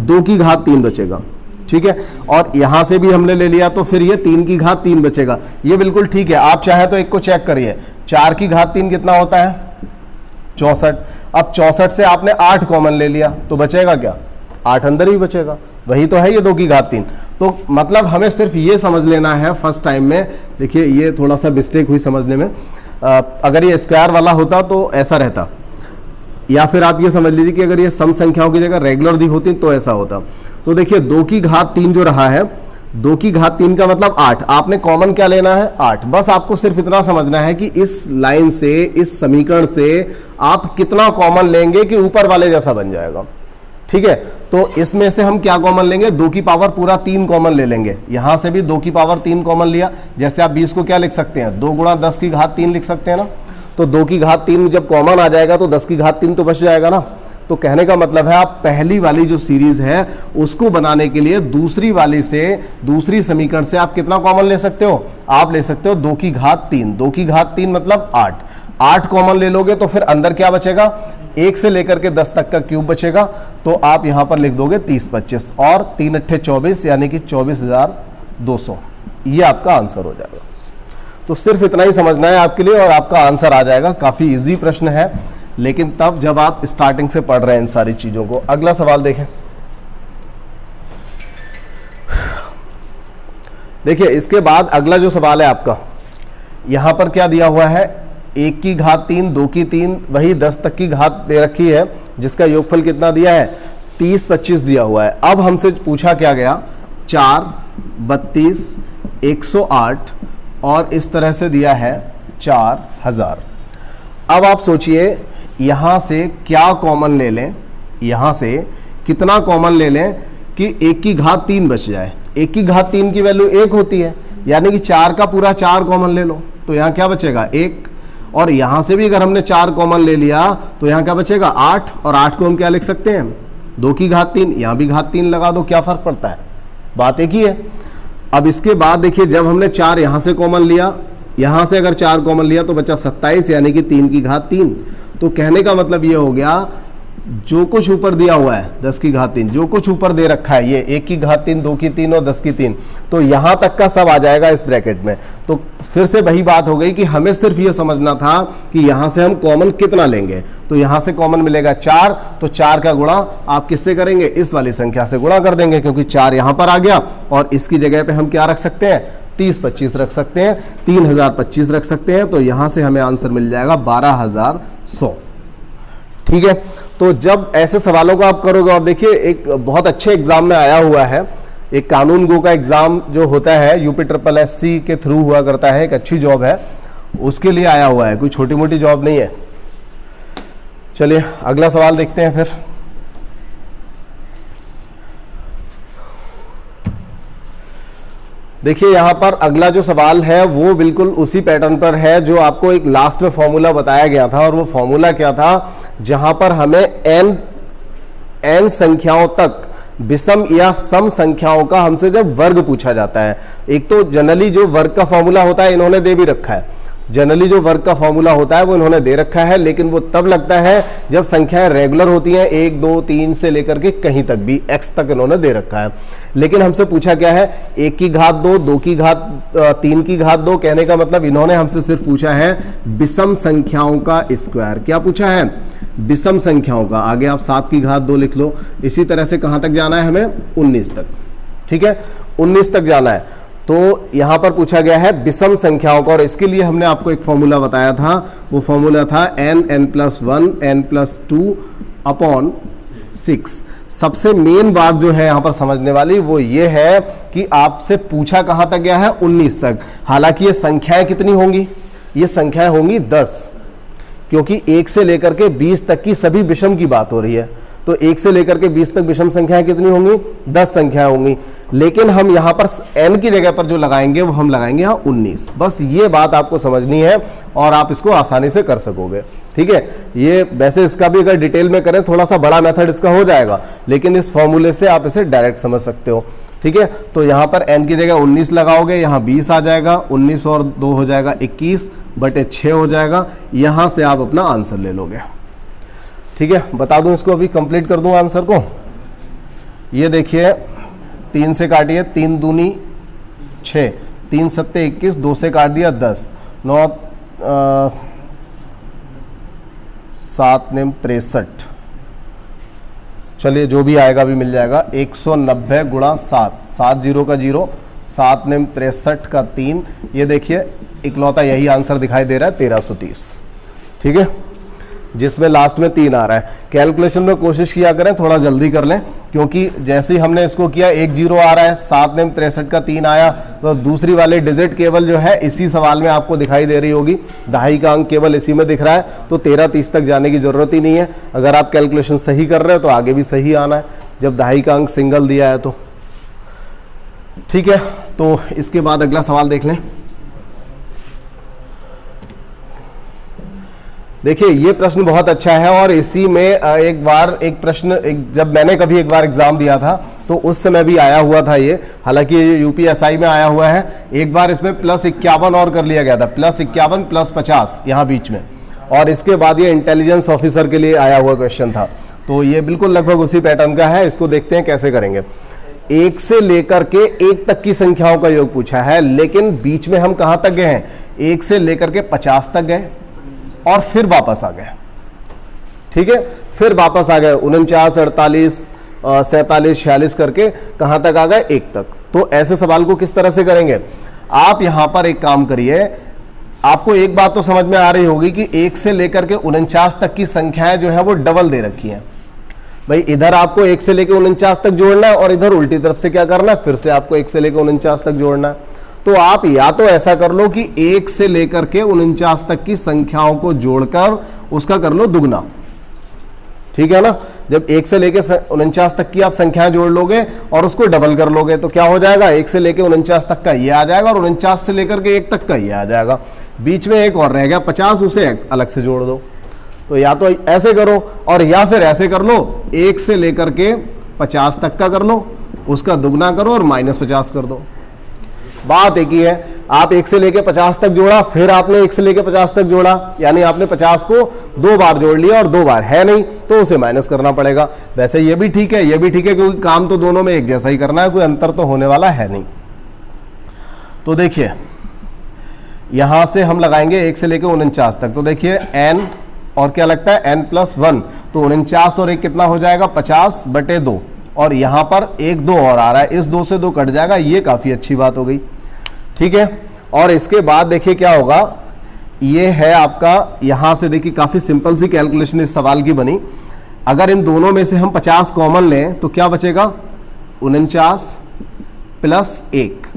2 की घात 3 बचेगा, ठीक है। और यहां से भी हमने ले लिया तो फिर ये 3 की घात 3 बचेगा। ये बिल्कुल ठीक है। आप चाहे तो एक को चेक करिए, 4 की घात 3 कितना होता है, 64। अब 64 से आपने 8 कॉमन ले लिया तो बचेगा क्या, 8 अंदर ही बचेगा, वही तो है ये 2 की घात 3। तो मतलब हमें सिर्फ ये समझ लेना है फर्स्ट टाइम में। देखिए ये थोड़ा सा मिस्टेक हुई समझने में, अगर ये स्क्वायर वाला होता तो ऐसा रहता, या फिर आप ये समझ लीजिए कि अगर ये सम संख्याओं की जगह रेगुलर दी होती तो ऐसा होता। तो देखिए 2 की घात 3 जो रहा है, 2 की घात 3 का मतलब 8, आपने कॉमन क्या लेना है, 8। बस आपको सिर्फ इतना समझना है कि इस लाइन से, इस समीकरण से आप कितना कॉमन लेंगे कि ऊपर वाले जैसा बन जाएगा, ठीक है। तो इसमें से हम क्या कॉमन लेंगे, 2 की पावर पूरा 3 कॉमन ले लेंगे। यहां से भी 2 की पावर 3 कॉमन लिया, जैसे आप 20 को क्या लिख सकते हैं, 2 गुणा 10 की घात 3 लिख सकते हैं ना। तो 2 की घात 3 जब कॉमन आ जाएगा तो 10 की घात 3 तो बच जाएगा ना। तो कहने का मतलब है आप पहली वाली जो सीरीज है उसको बनाने के लिए दूसरी वाली से, दूसरी समीकरण से आप कितना कॉमन ले सकते हो, आप ले सकते हो 2 की घात 3। 2 की घात 3 मतलब 8, 8 कॉमन ले लोगे तो फिर अंदर क्या बचेगा, 1 से लेकर के 10 तक का क्यूब बचेगा। तो आप यहां पर लिख दोगे 30 25 और 3 अट्ठे 24, यानी कि 24,200, ये आपका आंसर हो जाएगा। तो सिर्फ इतना ही समझना है आपके लिए और आपका आंसर आ जाएगा। काफी इजी प्रश्न है, लेकिन तब जब आप स्टार्टिंग से पढ़ रहे हैं इन सारी चीजों को। अगला सवाल देखें। देखिए इसके बाद अगला जो सवाल है आपका, यहां पर क्या दिया हुआ है, 1 की घात 3, 2 की 3, वही 10 तक की घात दे रखी है, जिसका योगफल कितना दिया है, 30 25 दिया हुआ है। अब हमसे पूछा क्या गया, 4 32 108 और इस तरह से दिया है 4000। अब आप सोचिए यहां से क्या कॉमन ले लें, यहां से कितना कॉमन ले लें कि 1 की घात 3 बच जाए। 1 की घात 3 की वैल्यू 1 होती है, यानी कि 4 का पूरा 4 कॉमन ले लो तो यहां क्या बचेगा, 1। और यहां से भी अगर हमने 4 कॉमन ले लिया तो यहां क्या बचेगा, 8। और 8 को हम क्या लिख सकते हैं, 2 की घात 3, यहां भी घात 3 लगा दो, क्या फर्क पड़ता है, बात एक ही है। अब इसके बाद देखिए जब हमने 4 यहां से कॉमन लिया, यहां से अगर 4 कॉमन लिया तो बचा 27, यानी कि 3 की घात 3। तो कहने का मतलब ये हो गया, जो कुछ ऊपर दिया हुआ है 10 की घात 3, जो कुछ ऊपर दे रखा है, ये 1 की घात 3, 2 की 3 और 10 की 3, तो यहां तक का सब आ जाएगा इस ब्रैकेट में। तो फिर से वही बात हो गई कि हमें सिर्फ ये समझना था कि यहां से हम कॉमन कितना लेंगे। तो यहां से कॉमन मिलेगा 4, तो 4 का गुणा आप किससे करेंगे, इस वाली संख्या से गुणा कर देंगे, क्योंकि 4 यहां पर आ गया और इसकी जगह पे हम क्या रख सकते हैं, 30 25 रख सकते हैं, 3025 रख सकते हैं। तो यहां से हमें आंसर मिल जाएगा 12100, ठीक है। तो जब ऐसे सवालों को आप करोगे, और देखिए एक बहुत अच्छे एग्जाम में आया हुआ है, एक कानून गो का एग्जाम जो होता है UPSSC के थ्रू हुआ करता है, एक अच्छी जॉब है, उसके लिए आया हुआ है, कोई छोटी मोटी जॉब नहीं है। चलिए अगला सवाल देखते हैं फिर। देखिए यहां पर अगला जो सवाल है वो बिल्कुल उसी पैटर्न पर है जो आपको एक लास्ट में फॉर्मूला बताया गया था। और वो फॉर्मूला क्या था, जहां पर हमें n संख्याओं तक विषम या सम संख्याओं का हमसे जब वर्ग पूछा जाता है। एक तो जनरली जो वर्ग का फॉर्मूला होता है इन्होंने दे भी रखा है, जनरली जो वर्ग का फॉर्मूला होता है वो इन्होंने दे रखा है, लेकिन वो तब लगता है जब संख्याएं रेगुलर होती हैं, 1 2 3 से लेकर के कहीं तक भी x तक इन्होंने दे रखा है। लेकिन हमसे पूछा क्या है, 1 की घात 2, 2 की घात 3 की घात 2, कहने का मतलब इन्होंने हमसे सिर्फ पूछा है विषम संख्याओं का स्क्वायर। क्या पूछा है? विषम संख्याओं का। आगे आप 7 की घात 2 लिख लो। इसी तरह से कहां तक जाना है हमें? 19 तक। ठीक है, 19 तक जाना है। तो यहां पर पूछा गया है विषम संख्याओं का, और इसके लिए हमने आपको एक फॉर्मूला बताया था। वो फॉर्मूला था n+1 n+2 अपॉन 6। सबसे मेन बात जो है यहां पर समझने वाली वो ये है कि आपसे पूछा कहां तक गया है? 19 तक। हालांकि ये संख्याएं कितनी होंगी? ये संख्याएं होंगी 10, क्योंकि 1 से लेकर के 20 तक की सभी विषम की बात हो रही है। तो 1 से लेकर के 20 तक विषम संख्याएं कितनी होंगी? 10 संख्याएं होंगी। लेकिन हम यहां पर n की जगह पर जो लगाएंगे वो हम लगाएंगे यहां 19। बस ये बात आपको समझनी है और आप इसको आसानी से कर सकोगे। ठीक है, ये वैसे इसका भी अगर डिटेल में करें थोड़ा सा बड़ा मेथड इसका हो जाएगा, लेकिन इस फॉर्मूले से आप इसे डायरेक्ट समझ सकते हो। ठीक है, तो यहां पर n की जगह 19 लगाओगे, यहां 20 आ जाएगा, 19 और 2 हो जाएगा 21/6 हो जाएगा। यहां से आप अपना आंसर ले लोगे। ठीक है, बता दूं इसको, अभी कंप्लीट कर दूं आंसर को। ये देखिए 3 से काटिए, 3 दूनी 6, 3 सत्ते 21, 2 से काट दिया 10, 9 7 नेम 63। चलिए जो भी आएगा भी मिल जाएगा। 190 गुणा 7, 7 0 का 0, 7 नेम 63 का 3। ये देखिए इकलौता यही आंसर दिखाई दे रहा है 1330। ठीक है, जिसमें लास्ट में 3 आ रहा है। कैलकुलेशन में कोशिश किया करें थोड़ा जल्दी कर लें, क्योंकि जैसे ही हमने इसको किया 1 0 आ रहा है, 7 नेम 63 का 3 आया, तो दूसरी वाली डिजिट केवल जो है इसी सवाल में आपको दिखाई दे रही होगी। दहाई का अंक केवल इसी में दिख रहा है, तो 1330 तक जाने की जरूरत ही नहीं है। अगर आप कैलकुलेशन सही कर रहे हो तो आगे भी सही आना है, जब दहाई का अंक सिंगल दिया है तो। ठीक है, तो इसके बाद अगला सवाल देख लें। देखिए ये प्रश्न बहुत अच्छा है, और इसी में एक बार एक प्रश्न जब मैंने कभी एक बार एग्जाम दिया था तो उस समय भी आया हुआ था ये। हालांकि ये यूपीएसआई में आया हुआ है। एक बार इसमें +51 और कर लिया गया था, +51 +50 यहाँ बीच में, और इसके बाद ये इंटेलिजेंस ऑफिसर के लिए आया हुआ क्वेश्चन था। तो ये बिल्कुल लगभग उसी पैटर्न का है। इसको देखते हैं कैसे करेंगे। 1 से लेकर के 1 तक की संख्याओं का योग पूछा है, लेकिन बीच में हम कहां तक गए हैं? 1 से लेकर के 50 तक गए और फिर वापस आ गए। ठीक है, फिर वापस आ गए 49 48 47 46 करके कहां तक आ गए? 1 तक। तो ऐसे सवाल को किस तरह से करेंगे? आप यहां पर एक काम करिए। आपको एक बात तो समझ में आ रही होगी कि 1 से लेकर के 49 तक की संख्याएं जो है वो डबल दे रखी हैं। भाई इधर आपको 1 से लेकर 49 तक जोड़ना है, और इधर उल्टी तरफ से क्या करना है? फिर से आपको 1 से लेकर 49 तक जोड़ना है। तो आप या तो ऐसा कर लो कि 1 से लेकर के 49 तक की संख्याओं को जोड़कर उसका कर लो दुगना। ठीक है ना? जब 1 से लेकर 49 तक की आप संख्याएं जोड़ लोगे और उसको डबल कर लोगे तो क्या हो जाएगा? 1 से लेकर 49 तक का ये आ जाएगा, और 49 से लेकर के 1 तक का ये आ जाएगा। बीच में एक और रह गया 50, उसे अलग से जोड़ दो। तो या तो ऐसे करो, और या फिर ऐसे कर लो, 1 से लेकर के 50 तक का कर लो, उसका दुगना करो और -50 कर दो। बात एक ही है। आप 1 से लेके 50 तक जोड़ा, फिर आपने 1 से लेके 50 तक जोड़ा, यानी आपने 50 को 2 बार जोड़ लिया, और 2 बार है नहीं तो उसे माइनस करना पड़ेगा। वैसे ये भी ठीक है, ये भी ठीक है, क्योंकि काम तो दोनों में एक जैसा ही करना है, कोई अंतर तो होने वाला है नहीं। तो देखिए यहां से हम लगाएंगे 1 से लेके 49 तक। तो देखिए n और क्या लगता है? n+1। तो 49 और 1 कितना हो जाएगा? 50/2, और यहां पर 1 2 और आ रहा है, इस 2 से 2 कट जाएगा। ये काफी अच्छी बात हो गई। ठीक है, और इसके बाद देखिए क्या होगा? ये है आपका, यहां से देखिए काफी सिंपल सी कैलकुलेशन इस सवाल की बनी। अगर इन दोनों में से हम 50 कॉमन लें तो क्या बचेगा? 49 + 1,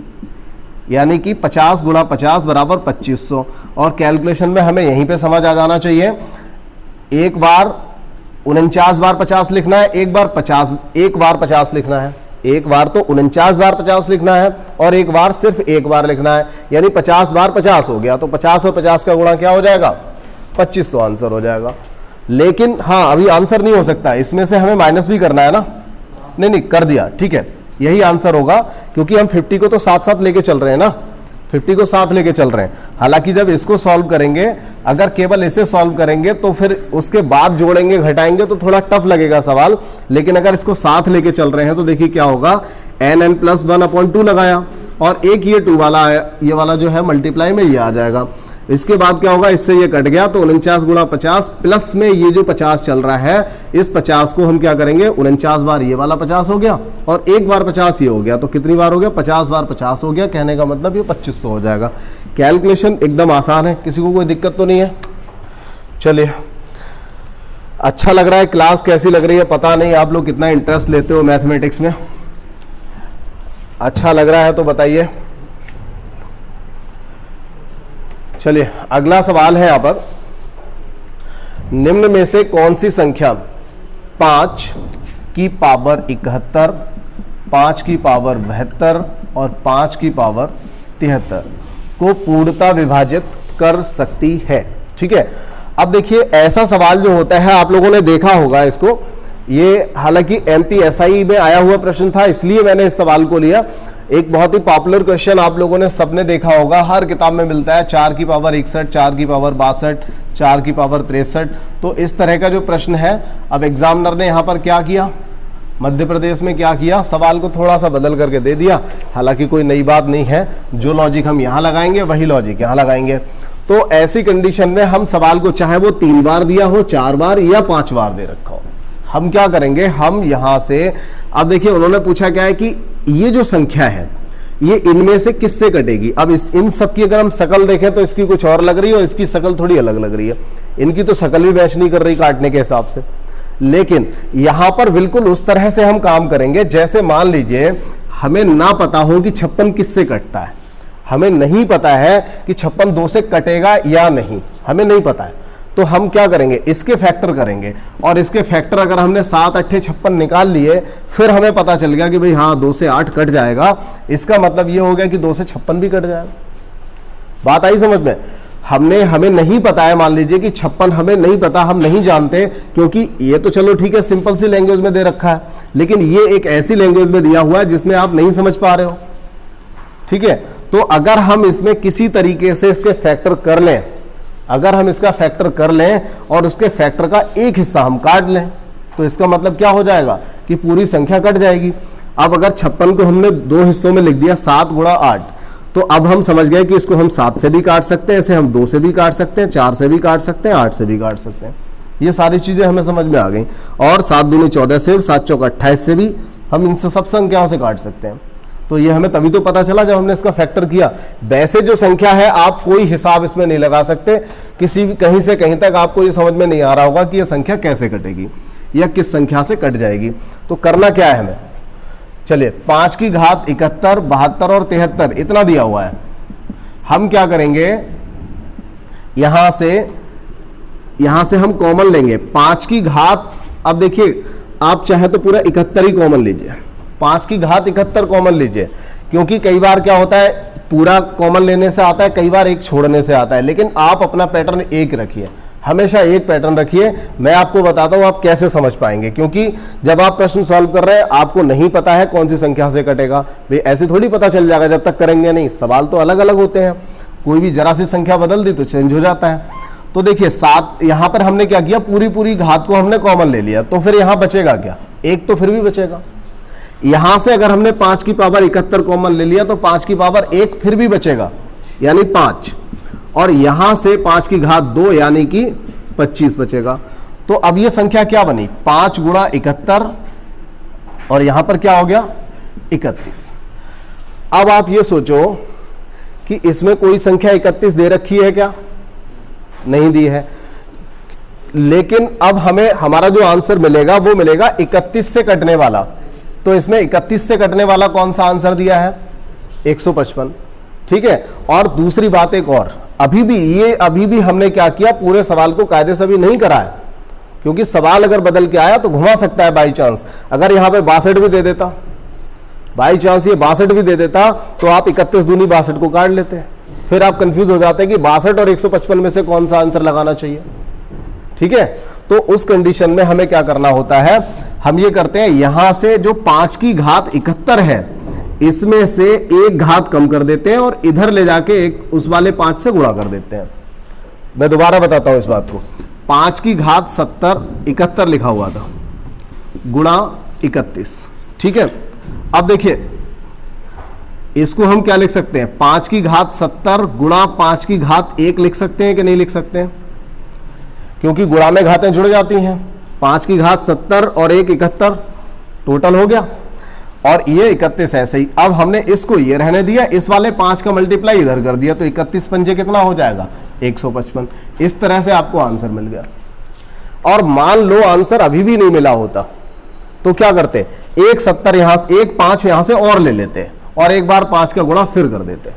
यानी कि 50 × 50 = 2500। और कैलकुलेशन में हमें यहीं पे समझ आ जाना चाहिए। एक बार 49 बार 50 लिखना है, एक बार 50 लिखना है। एक बार तो 49 बार 50 लिखना है, और एक बार सिर्फ एक बार लिखना है, यानी 50 बार 50 हो गया। तो 50 और 50 का गुणा क्या हो जाएगा? 2500 आंसर हो जाएगा। लेकिन हाँ, अभी आंसर नहीं हो सकता, इसमें से हमें माइनस भी करना है ना। नहीं कर दिया, ठीक है, यही आंसर होगा, क्योंकि हम 50 को तो साथ साथ लेके चल रहे हैं ना। 50 को साथ लेके चल रहे हैं। हालांकि जब इसको सॉल्व करेंगे, अगर केवल इसे सॉल्व करेंगे तो फिर उसके बाद जोड़ेंगे घटाएंगे तो थोड़ा टफ लगेगा सवाल, लेकिन अगर इसको साथ लेके चल रहे हैं तो देखिए क्या होगा, n+1/2 लगाया और एक ये 2 वाला है, ये वाला जो है मल्टीप्लाई में ये आ जाएगा। इसके बाद क्या होगा, इससे ये कट गया तो 49 गुणा 50 प्लस में ये जो 50 चल रहा है, इस 50 को हम क्या करेंगे, 49 बार ये वाला 50 हो गया और एक बार 50 ये हो गया, तो कितनी बार हो गया, 50 बार 50 हो गया। कहने का मतलब ये 2500 हो जाएगा। कैलकुलेशन एकदम आसान है, किसी को कोई दिक्कत तो नहीं है। चलिए, अच्छा लग रहा है, क्लास कैसी लग रही है पता नहीं, आप लोग कितना इंटरेस्ट लेते हो मैथमेटिक्स में। अच्छा लग रहा है तो बताइए। चलिए, अगला सवाल है यहां पर, निम्न में से कौन सी संख्या 5 की पावर 71, 5 की पावर 72 और 5 की पावर 73 को पूर्णतः विभाजित कर सकती है? ठीक है, अब देखिए ऐसा सवाल जो होता है, आप लोगों ने देखा होगा इसको, ये हालांकि MPSI में आया हुआ प्रश्न था इसलिए मैंने इस सवाल को लिया। एक बहुत ही पॉपुलर क्वेश्चन आप लोगों ने सबने देखा होगा, हर किताब में मिलता है, 4 की पावर 61, 4 की पावर 62, 4 की पावर 63। तो इस तरह का जो प्रश्न है, अब एग्जामिनर ने यहाँ पर क्या किया, मध्य प्रदेश में क्या किया, सवाल को थोड़ा सा बदल करके दे दिया। हालांकि कोई नई बात नहीं है, जो लॉजिक हम यहाँ लगाएंगे वही लॉजिक यहाँ लगाएंगे। तो ऐसी कंडीशन में हम सवाल को, चाहे वो 3 बार दिया हो, 4 बार या 5 बार दे रखा हो, हम क्या करेंगे, हम यहां से, अब देखिए उन्होंने पूछा क्या है कि ये जो संख्या है ये इनमें से किससे कटेगी। अब इन सब की अगर हम शकल देखें तो इसकी कुछ और लग रही है और इसकी शकल थोड़ी अलग लग रही है, इनकी तो शकल भी मैच नहीं कर रही काटने के हिसाब से। लेकिन यहां पर बिल्कुल उस तरह से हम काम करेंगे जैसे मान लीजिए हमें ना पता हो कि 56 किससे कटता है, हमें नहीं पता है कि 56 2 से कटेगा या नहीं, हमें नहीं पता है, तो हम क्या करेंगे, इसके फैक्टर करेंगे और इसके फैक्टर अगर हमने 7 8 56 निकाल लिए, फिर हमें पता चल गया कि भाई हाँ 2 से 8 कट जाएगा, इसका मतलब ये हो गया कि 2 से 56 भी कट जाएगा। बात आई समझ में? हमें नहीं पता है, मान लीजिए कि 56 हमें नहीं पता, हम नहीं जानते, क्योंकि ये तो चलो ठीक है सिंपल सी लैंग्वेज में दे रखा है, लेकिन ये एक ऐसी लैंग्वेज में दिया हुआ है जिसमें आप नहीं समझ पा रहे हो। ठीक है, तो अगर हम इसमें किसी तरीके से इसके फैक्टर कर लें, अगर हम इसका फैक्टर कर लें और उसके फैक्टर का एक हिस्सा हम काट लें, तो इसका मतलब क्या हो जाएगा कि पूरी संख्या कट जाएगी। अब अगर 56 को हमने 2 हिस्सों में लिख दिया, 7 गुणा 8, तो अब हम समझ गए कि इसको हम 7 से भी काट सकते हैं, इसे हम 2 से भी काट सकते हैं, 4 से भी काट सकते हैं, 8 से भी काट सकते हैं। ये सारी चीजें हमें समझ में आ गई। और 7 दूनी 14 से, 7 चौक 28 से भी हम इन सब संख्याओं से काट सकते हैं। तो ये हमें तभी तो पता चला जब हमने इसका फैक्टर किया। वैसे जो संख्या है आप कोई हिसाब इसमें नहीं लगा सकते, किसी भी कहीं से कहीं तक आपको ये समझ में नहीं आ रहा होगा कि ये संख्या कैसे कटेगी या किस संख्या से कट जाएगी। तो करना क्या है हमें, चलिए 5 की घात 71, 72 और 73 इतना दिया हुआ है। हम क्या करेंगे, यहां से हम कॉमन लेंगे 5 की घात। अब देखिए आप चाहे तो पूरा 71 ही कॉमन लीजिए, 5 की घात 71 कॉमन लीजिए, क्योंकि कई बार क्या होता है पूरा कॉमन लेने से आता है, कई बार एक छोड़ने से आता है, लेकिन आप अपना पैटर्न एक रखिए, हमेशा एक पैटर्न रखिए। मैं आपको बताता हूं आप कैसे समझ पाएंगे, क्योंकि जब आप प्रश्न सॉल्व कर रहे हैं आपको नहीं पता है कौन सी संख्या से कटेगा, भाई ऐसे थोड़ी पता चल जाएगा जब तक करेंगे नहीं। सवाल तो अलग अलग होते हैं, कोई भी जरा सी संख्या बदल दी तो चेंज हो जाता है। तो देखिए 7, यहां पर हमने क्या किया, पूरी घात को हमने कॉमन ले लिया, तो फिर यहां बचेगा क्या, एक तो फिर भी बचेगा। यहां से अगर हमने 5 की पावर 71 कॉमन ले लिया तो 5 की पावर 1 फिर भी बचेगा, यानी 5, और यहां से 5 की घात 2 यानी कि 25 बचेगा। तो अब ये संख्या क्या बनी, 5 गुणा 71 और यहां पर क्या हो गया 31। अब आप ये सोचो कि इसमें कोई संख्या 31 दे रखी है क्या, नहीं दी है, लेकिन अब हमें हमारा जो आंसर मिलेगा वो मिलेगा 31 से कटने वाला। तो इसमें 31 से कटने वाला कौन सा आंसर दिया है, 155। ठीक है, और दूसरी बात एक और, अभी भी हमने क्या किया, पूरे सवाल को कायदे से भी नहीं करा है, क्योंकि सवाल अगर बदल के आया तो घुमा सकता है बाई चांस। अगर यहां पे 62 भी दे देता, बाई चांस ये 62 भी दे देता, तो आप 31 दूनी 62 को काट लेते, फिर आप कंफ्यूज हो जाते कि 62 और 155 में से कौन सा आंसर लगाना चाहिए। ठीक है, तो उस कंडीशन में हमें क्या करना होता है, हम ये करते हैं, यहां से जो 5 की घात 71 है इसमें से एक घात कम कर देते हैं और इधर ले जाके एक उस वाले 5 से गुणा कर देते हैं। मैं दोबारा बताता हूं इस बात को। 5 की घात 70, 71 लिखा हुआ था, गुणा 31, ठीक है। अब देखिए इसको हम क्या लिख सकते हैं, 5 की घात 70 गुणा 5 की घात 1 लिख सकते हैं कि नहीं लिख सकते हैं, क्योंकि गुणा में घातें जुड़ जाती हैं। 5 की घात 70 और 1 71 टोटल हो गया, और ये 31 ऐसे ही। अब हमने इसको ये रहने दिया, इस वाले 5 का मल्टीप्लाई इधर कर दिया, तो 31 पंजे कितना हो जाएगा 155। इस तरह से आपको आंसर मिल गया। और मान लो आंसर अभी भी नहीं मिला होता तो क्या करते, 170 यहां से, 5 यहां से और ले लेते और एक बार 5 का गुणा फिर कर देते,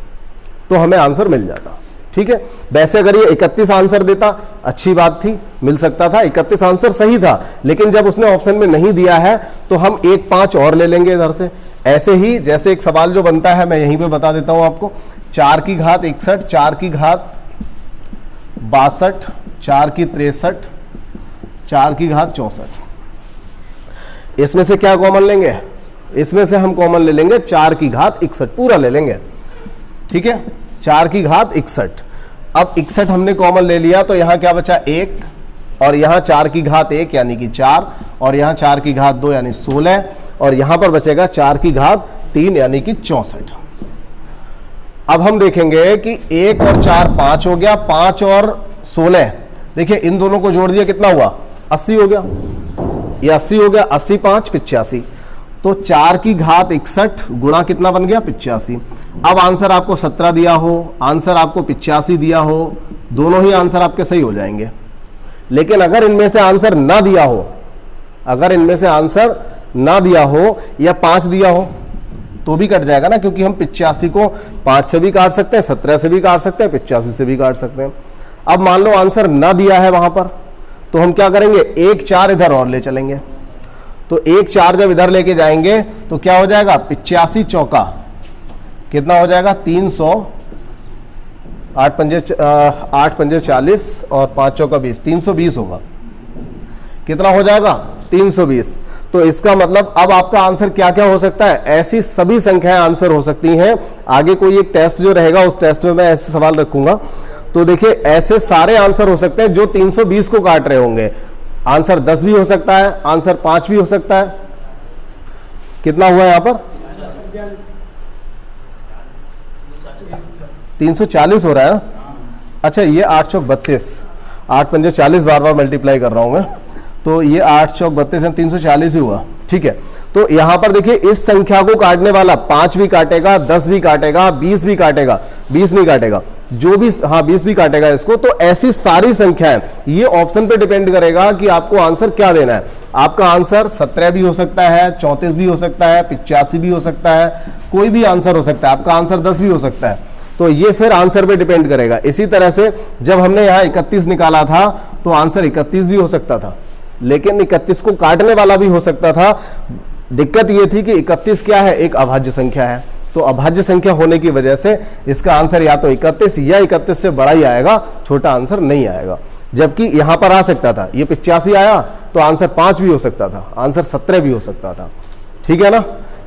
तो हमें आंसर मिल जाता, ठीक है। वैसे अगर ये 31 आंसर देता अच्छी बात थी, मिल सकता था, 31 आंसर सही था, लेकिन जब उसने ऑप्शन में नहीं दिया है तो हम 5 और ले लेंगे इधर से। ऐसे ही जैसे एक सवाल जो बनता है, मैं यहीं पे बता देता हूं आपको, 4 की घात 61, 4 की घात 62, 4 की 63, 4 की घात 64। इसमें से क्या कॉमन लेंगे, इसमें से हम कॉमन ले लेंगे 4 की घात 61, पूरा ले लेंगे, ठीक है। 4 की घात 61, अब 61 हमने कॉमन ले लिया तो यहां क्या बचा 1, और यहां 4 की घात 1 यानी कि 4, और यहां 4 की घात 2 यानी 16, और यहां पर बचेगा 4 की घात 3 यानी कि 64। अब हम देखेंगे कि 1 और 4 5 हो गया, 5 और 16, देखिए इन दोनों को जोड़ दिया कितना हुआ 80 हो गया, ये 80 हो गया, 80 5 85, तो 4 की घात 61 गुणा कितना बन गया 85। अब आंसर आपको 17 दिया हो, आंसर आपको 85 दिया हो, दोनों ही आंसर आपके सही हो जाएंगे। लेकिन अगर इनमें से आंसर ना दिया हो, अगर इनमें से आंसर ना दिया हो या 5 दिया हो तो भी कट जाएगा ना, क्योंकि हम 85 को 5 से भी काट सकते हैं, 17 से भी काट सकते हैं, 85 से भी काट सकते हैं। अब मान लो आंसर ना दिया है वहां पर, तो हम क्या करेंगे 1 4 इधर और ले चलेंगे, तो 1 4 जब इधर लेके जाएंगे तो क्या हो जाएगा 85 चौका कितना हो जाएगा 300, 8 पंजे 40 और 5 चौका 20, 320 होगा, कितना हो जाएगा 320। तो इसका मतलब अब आपका आंसर क्या क्या हो सकता है, ऐसी सभी संख्याएं आंसर हो सकती हैं। आगे कोई एक टेस्ट जो रहेगा उस टेस्ट में मैं ऐसे सवाल रखूंगा, तो देखिए ऐसे सारे आंसर हो सकते हैं जो 320 को काट रहे होंगे। आंसर 10 भी हो सकता है, आंसर 5 भी हो सकता है। कितना हुआ यहां पर 340 हो रहा है ना। अच्छा ये 8 चौक 32, 8 पंजे 40 बार बार मल्टीप्लाई कर रहा हूं मैं, तो ये 8 चौक 32 है, 340 ही हुआ, ठीक है। तो यहां पर देखिए इस संख्या को काटने वाला 5 भी काटेगा, 10 भी काटेगा, 20 भी काटेगा, 20 नहीं काटेगा, जो भी, हाँ 20 भी काटेगा इसको। तो ऐसी सारी संख्याएं, ये ऑप्शन पे डिपेंड करेगा कि आपको आंसर क्या देना है। आपका आंसर 17 भी हो सकता है, 34 भी हो सकता है, 85 भी हो सकता है, कोई भी आंसर हो सकता है, आपका आंसर 10 भी हो सकता है। तो ये फिर आंसर पे डिपेंड करेगा। इसी तरह से जब हमने यहाँ 31 निकाला था तो आंसर 31 भी हो सकता था, लेकिन 31 को काटने वाला भी हो सकता था। दिक्कत ये थी कि 31 क्या है, एक अभाज्य संख्या है, तो अभाज्य संख्या होने की वजह से इसका आंसर या तो 31 या 31 से बड़ा ही आएगा, छोटा आंसर नहीं आएगा। जबकि यहां पर आ सकता था, ये 85 आया तो आंसर 5 भी हो सकता था, आंसर 17 भी हो सकता था, ठीक है ना,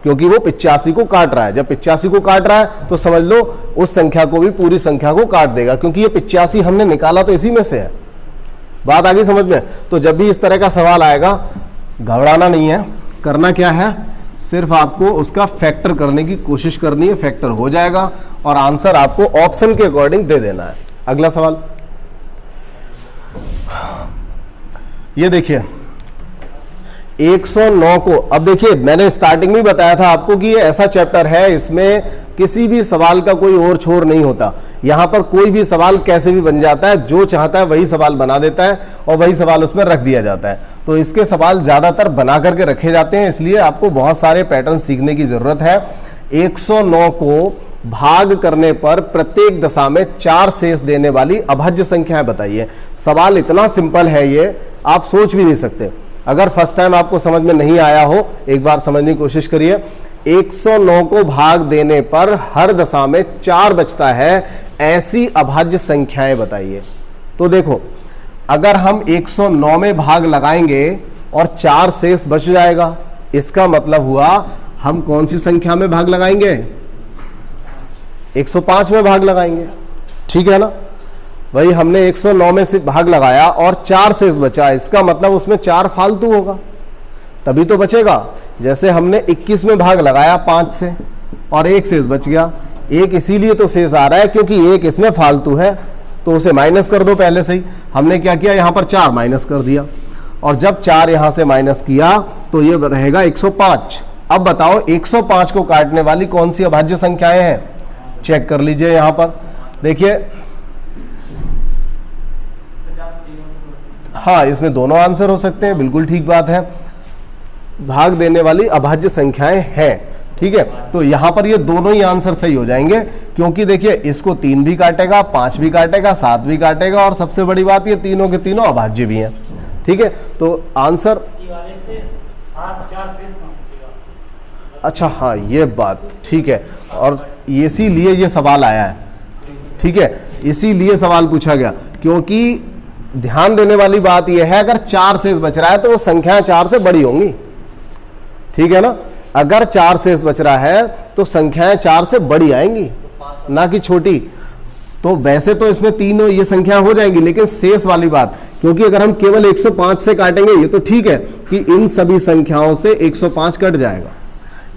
क्योंकि वो 85 को काट रहा है। जब 85 को काट रहा है तो समझ लो उस संख्या को भी पूरी संख्या को काट देगा, क्योंकि ये 85 हमने निकाला तो इसी में से है। बात आगे समझ में। तो जब भी इस तरह का सवाल आएगा घबराना नहीं है, करना क्या है, सिर्फ आपको उसका फैक्टर करने की कोशिश करनी है, फैक्टर हो जाएगा और आंसर आपको ऑप्शन के अकॉर्डिंग दे देना है। अगला सवाल ये देखिए 109 को, अब देखिए मैंने स्टार्टिंग में बताया था आपको कि ये ऐसा चैप्टर है, इसमें किसी भी सवाल का कोई और छोर नहीं होता। यहां पर कोई भी सवाल कैसे भी बन जाता है, जो चाहता है वही सवाल बना देता है और वही सवाल उसमें रख दिया जाता है। तो इसके सवाल ज्यादातर बना करके रखे जाते हैं, इसलिए आपको बहुत सारे पैटर्न सीखने की जरूरत है। 109 को भाग करने पर प्रत्येक दशा में 4 शेष देने वाली अभाज्य संख्याएं बताइए। सवाल इतना सिंपल है, ये आप सोच भी नहीं सकते। अगर फर्स्ट टाइम आपको समझ में नहीं आया हो, एक बार समझने की कोशिश करिए। 109 को भाग देने पर हर दशा में 4 बचता है, ऐसी अभाज्य संख्याएं बताइए। तो देखो अगर हम 109 में भाग लगाएंगे और 4 शेष बच जाएगा, इसका मतलब हुआ हम कौन सी संख्या में भाग लगाएंगे? 105 में भाग लगाएंगे, ठीक है ना। वही हमने 109 में से भाग लगाया और 4 शेष बचा, इसका मतलब उसमें 4 फालतू होगा, तभी तो बचेगा। जैसे हमने 21 में भाग लगाया 5 से और 1 शेष बच गया। 1 इसीलिए तो शेष आ रहा है क्योंकि 1 इसमें फालतू है, तो उसे माइनस कर दो पहले से ही। हमने क्या किया, यहाँ पर 4 माइनस कर दिया, और जब 4 यहाँ से माइनस किया तो ये रहेगा 105। अब बताओ 105 को काटने वाली कौन सी अभाज्य संख्याएं हैं? चेक कर लीजिए यहाँ पर, देखिए। हाँ, इसमें दोनों आंसर हो सकते हैं, बिल्कुल ठीक बात है। भाग देने वाली अभाज्य संख्याएं हैं, ठीक है। तो यहां पर ये दोनों ही आंसर सही हो जाएंगे, क्योंकि देखिए इसको 3 भी काटेगा, 5 भी काटेगा, 7 भी काटेगा, और सबसे बड़ी बात ये तीनों के तीनों अभाज्य भी हैं, ठीक है। तो आंसर, अच्छा हाँ ये बात ठीक है, और इसीलिए ये सवाल आया है, ठीक है, इसीलिए सवाल पूछा गया, क्योंकि ध्यान देने वाली बात यह है अगर 4 शेष बच रहा है तो वो संख्या 4 से बड़ी होंगी, ठीक है ना। अगर 4 शेष बच रहा है तो संख्याएं 4 से बड़ी आएंगी, ना कि छोटी। तो वैसे तो इसमें तीनों ये संख्या हो जाएंगी, लेकिन शेष वाली बात, क्योंकि अगर हम केवल 105 से काटेंगे ये तो ठीक है कि इन सभी संख्याओं से 105 कट जाएगा,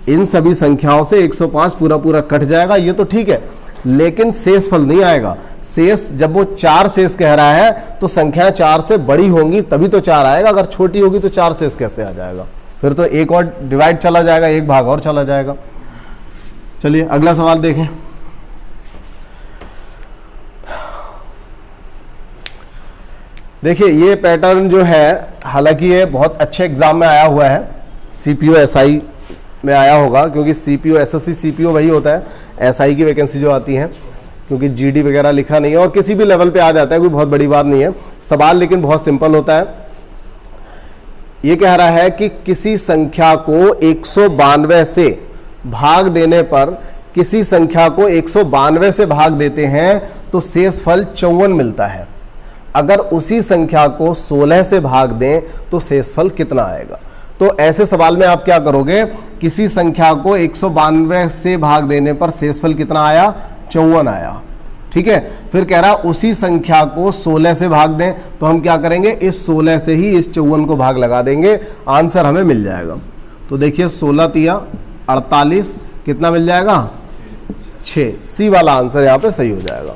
इन सभी संख्याओं से 105 पूरा पूरा कट जाएगा, ये तो ठीक है, लेकिन शेष फल नहीं आएगा। शेष जब वो 4 शेष कह रहा है तो संख्या 4 से बड़ी होंगी तभी तो 4 आएगा, अगर छोटी होगी तो 4 शेष कैसे आ जाएगा? फिर तो एक और डिवाइड चला जाएगा, एक भाग और चला जाएगा। चलिए अगला सवाल देखें। देखिए ये पैटर्न जो है, हालांकि ये बहुत अच्छे एग्जाम में आया हुआ है, सीपीओ एसआई में आया होगा, क्योंकि सीपीओ एसएससी सीपीओ वही होता है, एसआई की वैकेंसी जो आती है, क्योंकि जीडी वगैरह लिखा नहीं है, और किसी भी लेवल पे आ जाता है, कोई बहुत बड़ी बात नहीं है। सवाल लेकिन बहुत सिंपल होता है। ये कह रहा है कि किसी संख्या को 192 से भाग देने पर, किसी संख्या को 192 से भाग देते हैं तो शेष फल 54 मिलता है। अगर उसी संख्या को 16 से भाग दें तो शेष फल कितना आएगा? तो ऐसे सवाल में आप क्या करोगे, किसी संख्या को 192 से भाग देने पर शेषफल कितना आया? 54 आया, ठीक है। फिर कह रहा उसी संख्या को 16 से भाग दें, तो हम क्या करेंगे, इस 16 से ही इस 54 को भाग लगा देंगे, आंसर हमें मिल जाएगा। तो देखिए 16 तिया 48, कितना मिल जाएगा? 6। सी वाला आंसर यहाँ पे सही हो जाएगा,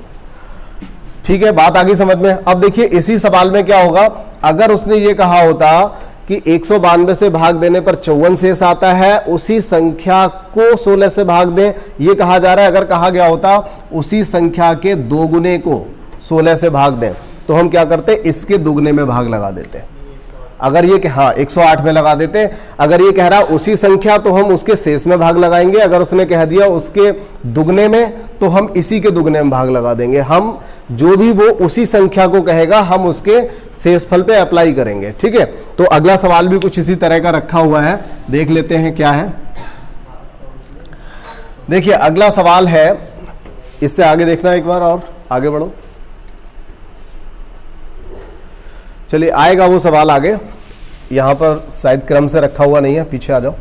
ठीक है। बात आगे समझ में। अब देखिए इसी सवाल में क्या होगा, अगर उसने ये कहा होता कि 192 से भाग देने पर 54 शेष आता है, उसी संख्या को 16 से भाग दें, ये कहा जा रहा है। अगर कहा गया होता उसी संख्या के दोगुने को 16 से भाग दें, तो हम क्या करते, इसके दुगने में भाग लगा देते। अगर ये हाँ 108 में लगा देते। अगर ये कह रहा उसी संख्या, तो हम उसके शेष में भाग लगाएंगे। अगर उसने कह दिया उसके दुगने में, तो हम इसी के दुगने में भाग लगा देंगे। हम जो भी वो उसी संख्या को कहेगा, हम उसके शेषफल पे अप्लाई करेंगे, ठीक है। तो अगला सवाल भी कुछ इसी तरह का रखा हुआ है, देख लेते हैं क्या है। देखिए अगला सवाल है, इससे आगे देखना एक बार और आगे बढ़ो। चलिए आएगा वो सवाल आगे, यहां पर शायद क्रम से रखा हुआ नहीं है, पीछे आ जाओ।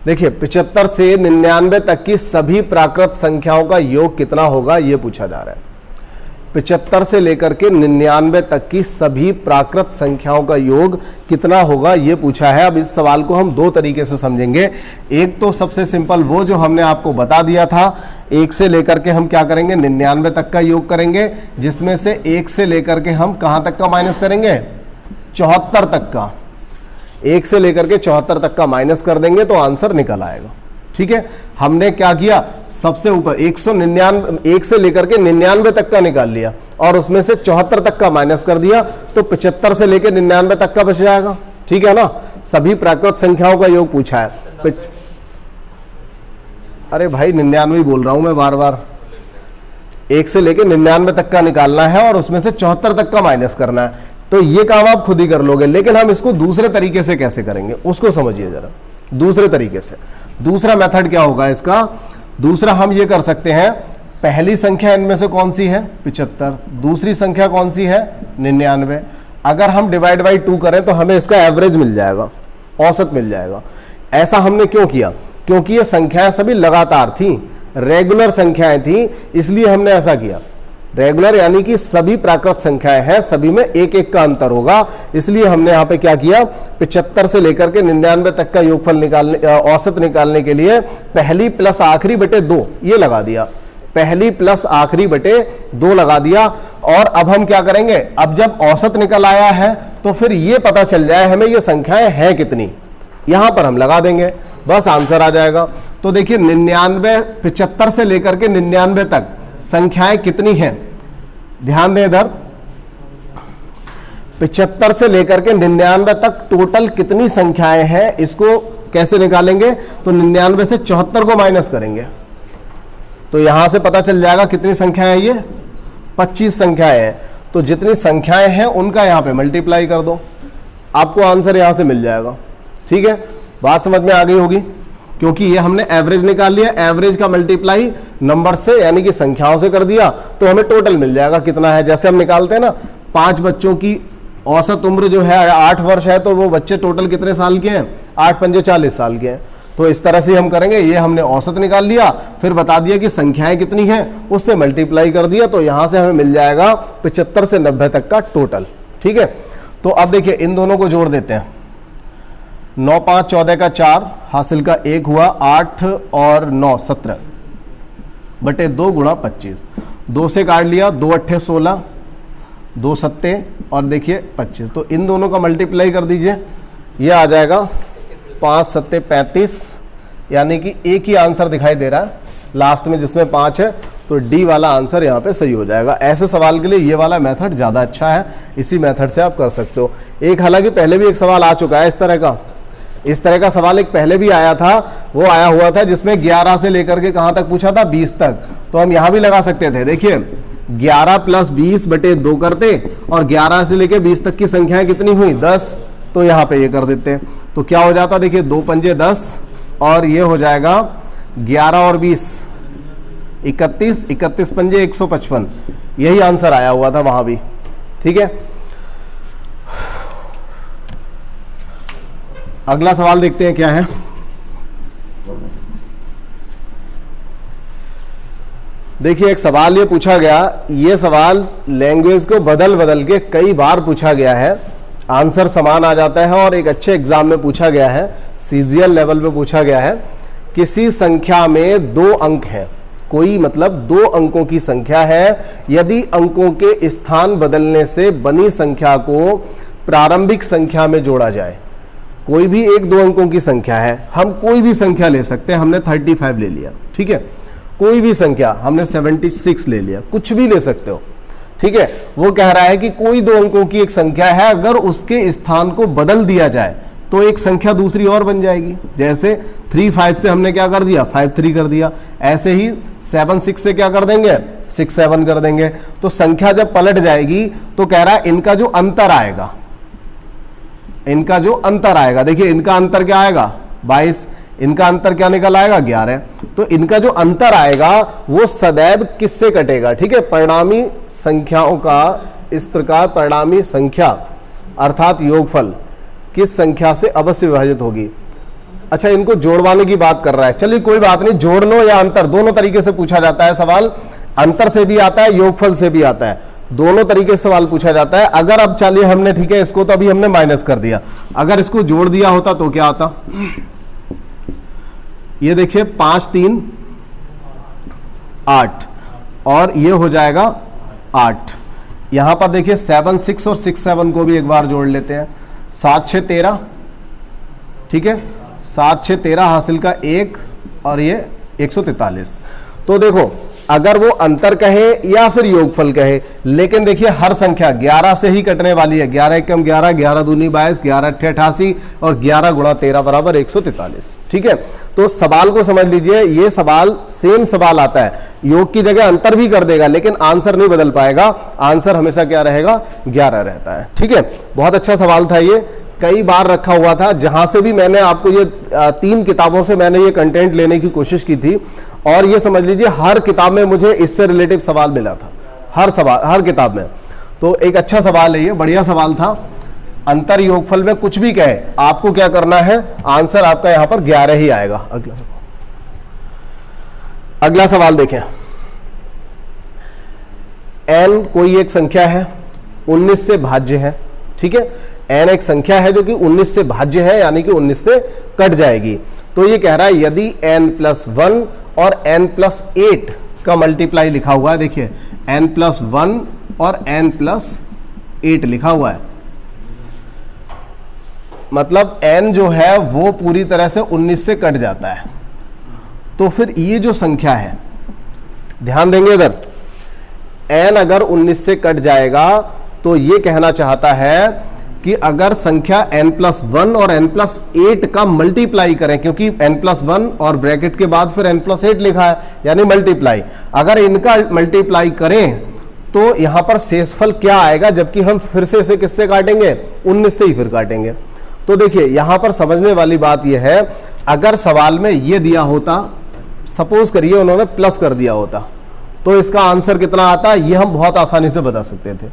देखिए 75 से 99 तक की सभी प्राकृत संख्याओं का योग कितना होगा, यह पूछा जा रहा है। 75 से लेकर के 99 तक की सभी प्राकृत संख्याओं का योग कितना होगा, ये पूछा है। अब इस सवाल को हम दो तरीके से समझेंगे। एक तो सबसे सिंपल वो जो हमने आपको बता दिया था, 1 से लेकर के हम क्या करेंगे, 99 तक का योग करेंगे, जिसमें से 1 से लेकर के हम कहाँ तक का माइनस करेंगे, 74 तक का। 1 से लेकर के 74 तक का माइनस कर देंगे तो आंसर निकल आएगा, ठीक है। हमने क्या किया, सबसे ऊपर 199, 1 से लेकर के 99 तक का निकाल लिया और उसमें से 74 तक का माइनस कर दिया, तो 75 से लेकर 99 तक का बच जाएगा, ठीक है ना। सभी प्राकृत संख्याओं का योग पूछा है। अरे भाई 99 बोल रहा हूं मैं बार बार। 1 से लेकर 99 तक का निकालना है और उसमें से 74 तक का माइनस करना है, तो ये काम आप खुद ही कर लोगे। लेकिन हम इसको दूसरे तरीके से कैसे करेंगे, उसको समझिए जरा। दूसरे तरीके से, दूसरा मेथड क्या होगा इसका, दूसरा हम ये कर सकते हैं, पहली संख्या इनमें से कौन सी है, 75, दूसरी संख्या कौन सी है, 99। अगर हम डिवाइड बाई 2 करें तो हमें इसका एवरेज मिल जाएगा, औसत मिल जाएगा। ऐसा हमने क्यों किया? क्योंकि ये संख्याएं सभी लगातार थी, रेगुलर संख्याएं थी, इसलिए हमने ऐसा किया। रेगुलर यानी कि सभी प्राकृत संख्याएं हैं, सभी में एक एक का अंतर होगा, इसलिए हमने यहां पे क्या किया, 75 से लेकर के 99 तक का योगफल निकालने, औसत निकालने के लिए पहली प्लस आखिरी बटे 2 ये लगा दिया, पहली प्लस आखिरी बटे 2 लगा दिया। और अब हम क्या करेंगे, अब जब औसत निकल आया है तो फिर ये पता चल जाए हमें ये संख्याएं हैं कितनी, यहां पर हम लगा देंगे, बस आंसर आ जाएगा। तो देखिए 75 से लेकर के 99 तक संख्याएं कितनी हैं, ध्यान दें इधर, 75 से लेकर के 99 तक टोटल कितनी संख्याएं हैं, इसको कैसे निकालेंगे, तो 99 से 74 को माइनस करेंगे तो यहां से पता चल जाएगा कितनी संख्याएं हैं, ये 25 संख्याएं हैं। तो जितनी संख्याएं हैं उनका यहां पे मल्टीप्लाई कर दो, आपको आंसर यहां से मिल जाएगा। ठीक है, बात समझ में आ गई होगी, क्योंकि ये हमने एवरेज निकाल लिया, एवरेज का मल्टीप्लाई नंबर से यानी कि संख्याओं से कर दिया तो हमें टोटल मिल जाएगा कितना है। जैसे हम निकालते हैं ना 5 बच्चों की औसत उम्र जो है 8 वर्ष है, तो वो बच्चे टोटल कितने साल के हैं, 8 पंजे 40 साल के हैं। तो इस तरह से हम करेंगे, ये हमने औसत निकाल लिया, फिर बता दिया कि संख्याएं कितनी हैं, उससे मल्टीप्लाई कर दिया, तो यहां से हमें मिल जाएगा 75 से 90 तक का टोटल। ठीक है, तो अब देखिए इन दोनों को जोड़ देते हैं, 9 5 14 का 4 हासिल का 1 हुआ, 8 और 9 17 बटे 2 गुणा 25, 2 से काट लिया, 2 अट्ठे 16, 2 सत्ते और देखिए 25, तो इन दोनों का मल्टीप्लाई कर दीजिए, ये आ जाएगा 5 सत्ते 35, यानी कि एक ही आंसर दिखाई दे रहा है लास्ट में जिसमें 5 है, तो डी वाला आंसर यहाँ पे सही हो जाएगा। ऐसे सवाल के लिए ये वाला मेथड ज़्यादा अच्छा है, इसी मेथड से आप कर सकते हो। एक हालांकि पहले भी एक सवाल आ चुका है इस तरह का सवाल एक पहले भी आया था, वो आया हुआ था जिसमें 11 से लेकर के कहाँ तक पूछा था, 20 तक, तो हम यहाँ भी लगा सकते थे। देखिए 11 + 20 बटे 2 करते और 11 से लेकर 20 तक की संख्याएं कितनी हुई, 10, तो यहाँ पे ये कर देते, तो क्या हो जाता, देखिए 2 पंजे 10 और ये हो जाएगा 11 और 20 31, 31 पंजे 155, यही आंसर आया हुआ था वहां भी। ठीक है, अगला सवाल देखते हैं क्या है। देखिए एक सवाल ये पूछा गया, ये सवाल लैंग्वेज को बदल बदल के कई बार पूछा गया है, आंसर समान आ जाता है और एक अच्छे एग्जाम में पूछा गया है, सीजीएल लेवल पे पूछा गया है। किसी संख्या में 2 अंक हैं, कोई मतलब 2 अंकों की संख्या है, यदि अंकों के स्थान बदलने से बनी संख्या को प्रारंभिक संख्या में जोड़ा जाए। कोई भी 1-2 अंकों की संख्या है, हम कोई भी संख्या ले सकते हैं, हमने 35 ले लिया, ठीक है, कोई भी संख्या हमने 76 ले लिया, कुछ भी ले सकते हो। ठीक है, वो कह रहा है कि कोई 2 अंकों की एक संख्या है, अगर उसके स्थान को बदल दिया जाए तो एक संख्या दूसरी और बन जाएगी। जैसे 3-5 से हमने क्या कर दिया, 5-3 कर दिया, ऐसे ही 7-6 से क्या कर देंगे, 6-7 कर देंगे। तो संख्या जब पलट जाएगी तो कह रहा है इनका जो अंतर आएगा, इनका जो अंतर आएगा, देखिए इनका अंतर क्या आएगा 22, इनका अंतर क्या निकल आएगा 11, तो इनका जो अंतर आएगा वो सदैव किससे कटेगा। ठीक है, परिणामी संख्याओं का इस प्रकार परिणामी संख्या अर्थात योगफल किस संख्या से अवश्य विभाजित होगी। अच्छा, इनको जोड़वाने की बात कर रहा है, चलिए कोई बात नहीं, जोड़ लो या अंतर, दोनों तरीके से पूछा जाता है सवाल, अंतर से भी आता है, योगफल से भी आता है, दोनों तरीके से सवाल पूछा जाता है। अगर अब चलिए हमने, ठीक है, इसको तो अभी हमने माइनस कर दिया, अगर इसको जोड़ दिया होता तो क्या आता, ये देखिए 5 3 8 और ये हो जाएगा 8। यहां पर देखिए 7 6 और 6 7 को भी एक बार जोड़ लेते हैं, 7 6 13, ठीक है, 7 6 13 हासिल का 1 और ये 143। तो देखो अगर वो अंतर कहे या फिर योगफल कहे, लेकिन देखिए हर संख्या 11 से ही कटने वाली है, 11 एकम 11, 11 दूनी 22, 11 अट्ठे 88 और 11 गुणा 13 बराबर 143। ठीक है, तो सवाल को समझ लीजिए, ये सवाल सेम सवाल आता है, योग की जगह अंतर भी कर देगा लेकिन आंसर नहीं बदल पाएगा, आंसर हमेशा क्या रहेगा 11 रहता है। ठीक है, बहुत अच्छा सवाल था, ये कई बार रखा हुआ था, जहां से भी मैंने आपको ये 3 किताबों से मैंने ये कंटेंट लेने की कोशिश की थी और ये समझ लीजिए हर किताब में मुझे इससे रिलेटिव सवाल मिला था, हर किताब में। तो एक अच्छा सवाल है ये, बढ़िया सवाल था। अंतर योगफल में कुछ भी कहे, आपको क्या करना है, आंसर आपका यहां पर 11 ही आएगा। अगला सवाल देखें, n कोई एक संख्या है, 19 से भाज्य है, ठीक है, n एक संख्या है जो कि 19 से भाज्य है, यानी कि 19 से कट जाएगी। तो ये कह रहा है यदि n+1 और n+8 का मल्टीप्लाई लिखा हुआ है, देखिए n+1 और n+8 लिखा हुआ है, मतलब n जो है वो पूरी तरह से 19 से कट जाता है। तो फिर ये जो संख्या है, ध्यान देंगे इधर, n अगर 19 से कट जाएगा तो ये कहना चाहता है कि अगर संख्या n+1 और n+8 का मल्टीप्लाई करें, क्योंकि n+1 और ब्रैकेट के बाद फिर n+8 लिखा है यानी मल्टीप्लाई, अगर इनका मल्टीप्लाई करें तो यहां पर शेषफल क्या आएगा, जबकि हम फिर से इसे किससे काटेंगे, 19 से ही फिर काटेंगे। तो देखिए यहां पर समझने वाली बात यह है, अगर सवाल में यह दिया होता, सपोज करिए उन्होंने प्लस कर दिया होता, तो इसका आंसर कितना आता, यह हम बहुत आसानी से बता सकते थे।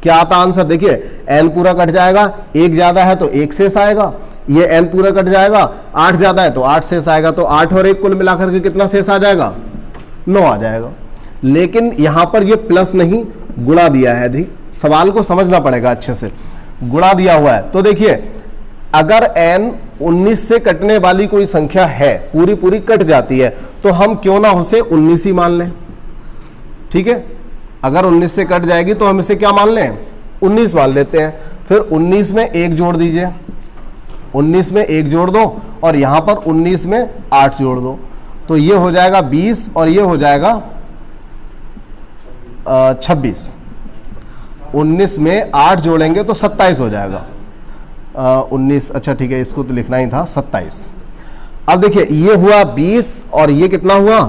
क्या आता आंसर, देखिए n पूरा कट जाएगा, 1 ज्यादा है तो 1 शेष आएगा, ये n पूरा कट जाएगा, 8 ज्यादा है तो 8 शेष आएगा, तो 8 और 1 कुल मिलाकर के कितना शेष आ जाएगा, 9 आ जाएगा। लेकिन यहां पर ये प्लस नहीं गुणा दिया है, सवाल को समझना पड़ेगा अच्छे से, गुणा दिया हुआ है। तो देखिए अगर n 19 से कटने वाली कोई संख्या है, पूरी पूरी कट जाती है, तो हम क्यों ना उसे 19 ही मान लें, ठीक है, अगर 19 से कट जाएगी तो हम इसे क्या मान लें, 19 मान लेते हैं। फिर 19 में 1 जोड़ दीजिए, 19 में 1 जोड़ दो और यहां पर 19 में 8 जोड़ दो, तो ये हो जाएगा 20 और ये हो जाएगा 26। 19 में 8 जोड़ेंगे तो 27 हो जाएगा, 19, अच्छा ठीक है, इसको तो लिखना ही था 27। अब देखिए ये हुआ 20 और ये कितना हुआ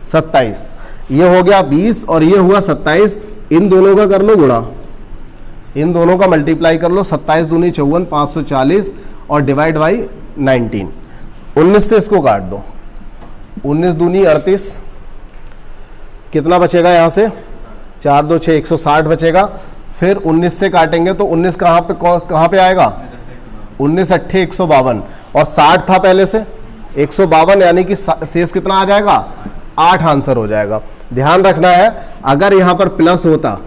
27, ये हो गया 20 और ये हुआ 27, इन दोनों का कर लो गुणा, इन दोनों का मल्टीप्लाई कर लो, 27 दूनी 54, 540 और डिवाइड बाई 19। 19 से इसको काट दो, 19 दूनी 38, कितना बचेगा यहाँ से, 4 2 6 160 बचेगा। फिर 19 से काटेंगे तो 19 कहाँ पे आएगा, 19 अट्ठे 152 और 60 था पहले से 152, यानी कि शेष कितना आ जाएगा, 8 आंसर हो जाएगा। ध्यान रखना है, अगर यहां पर प्लस होता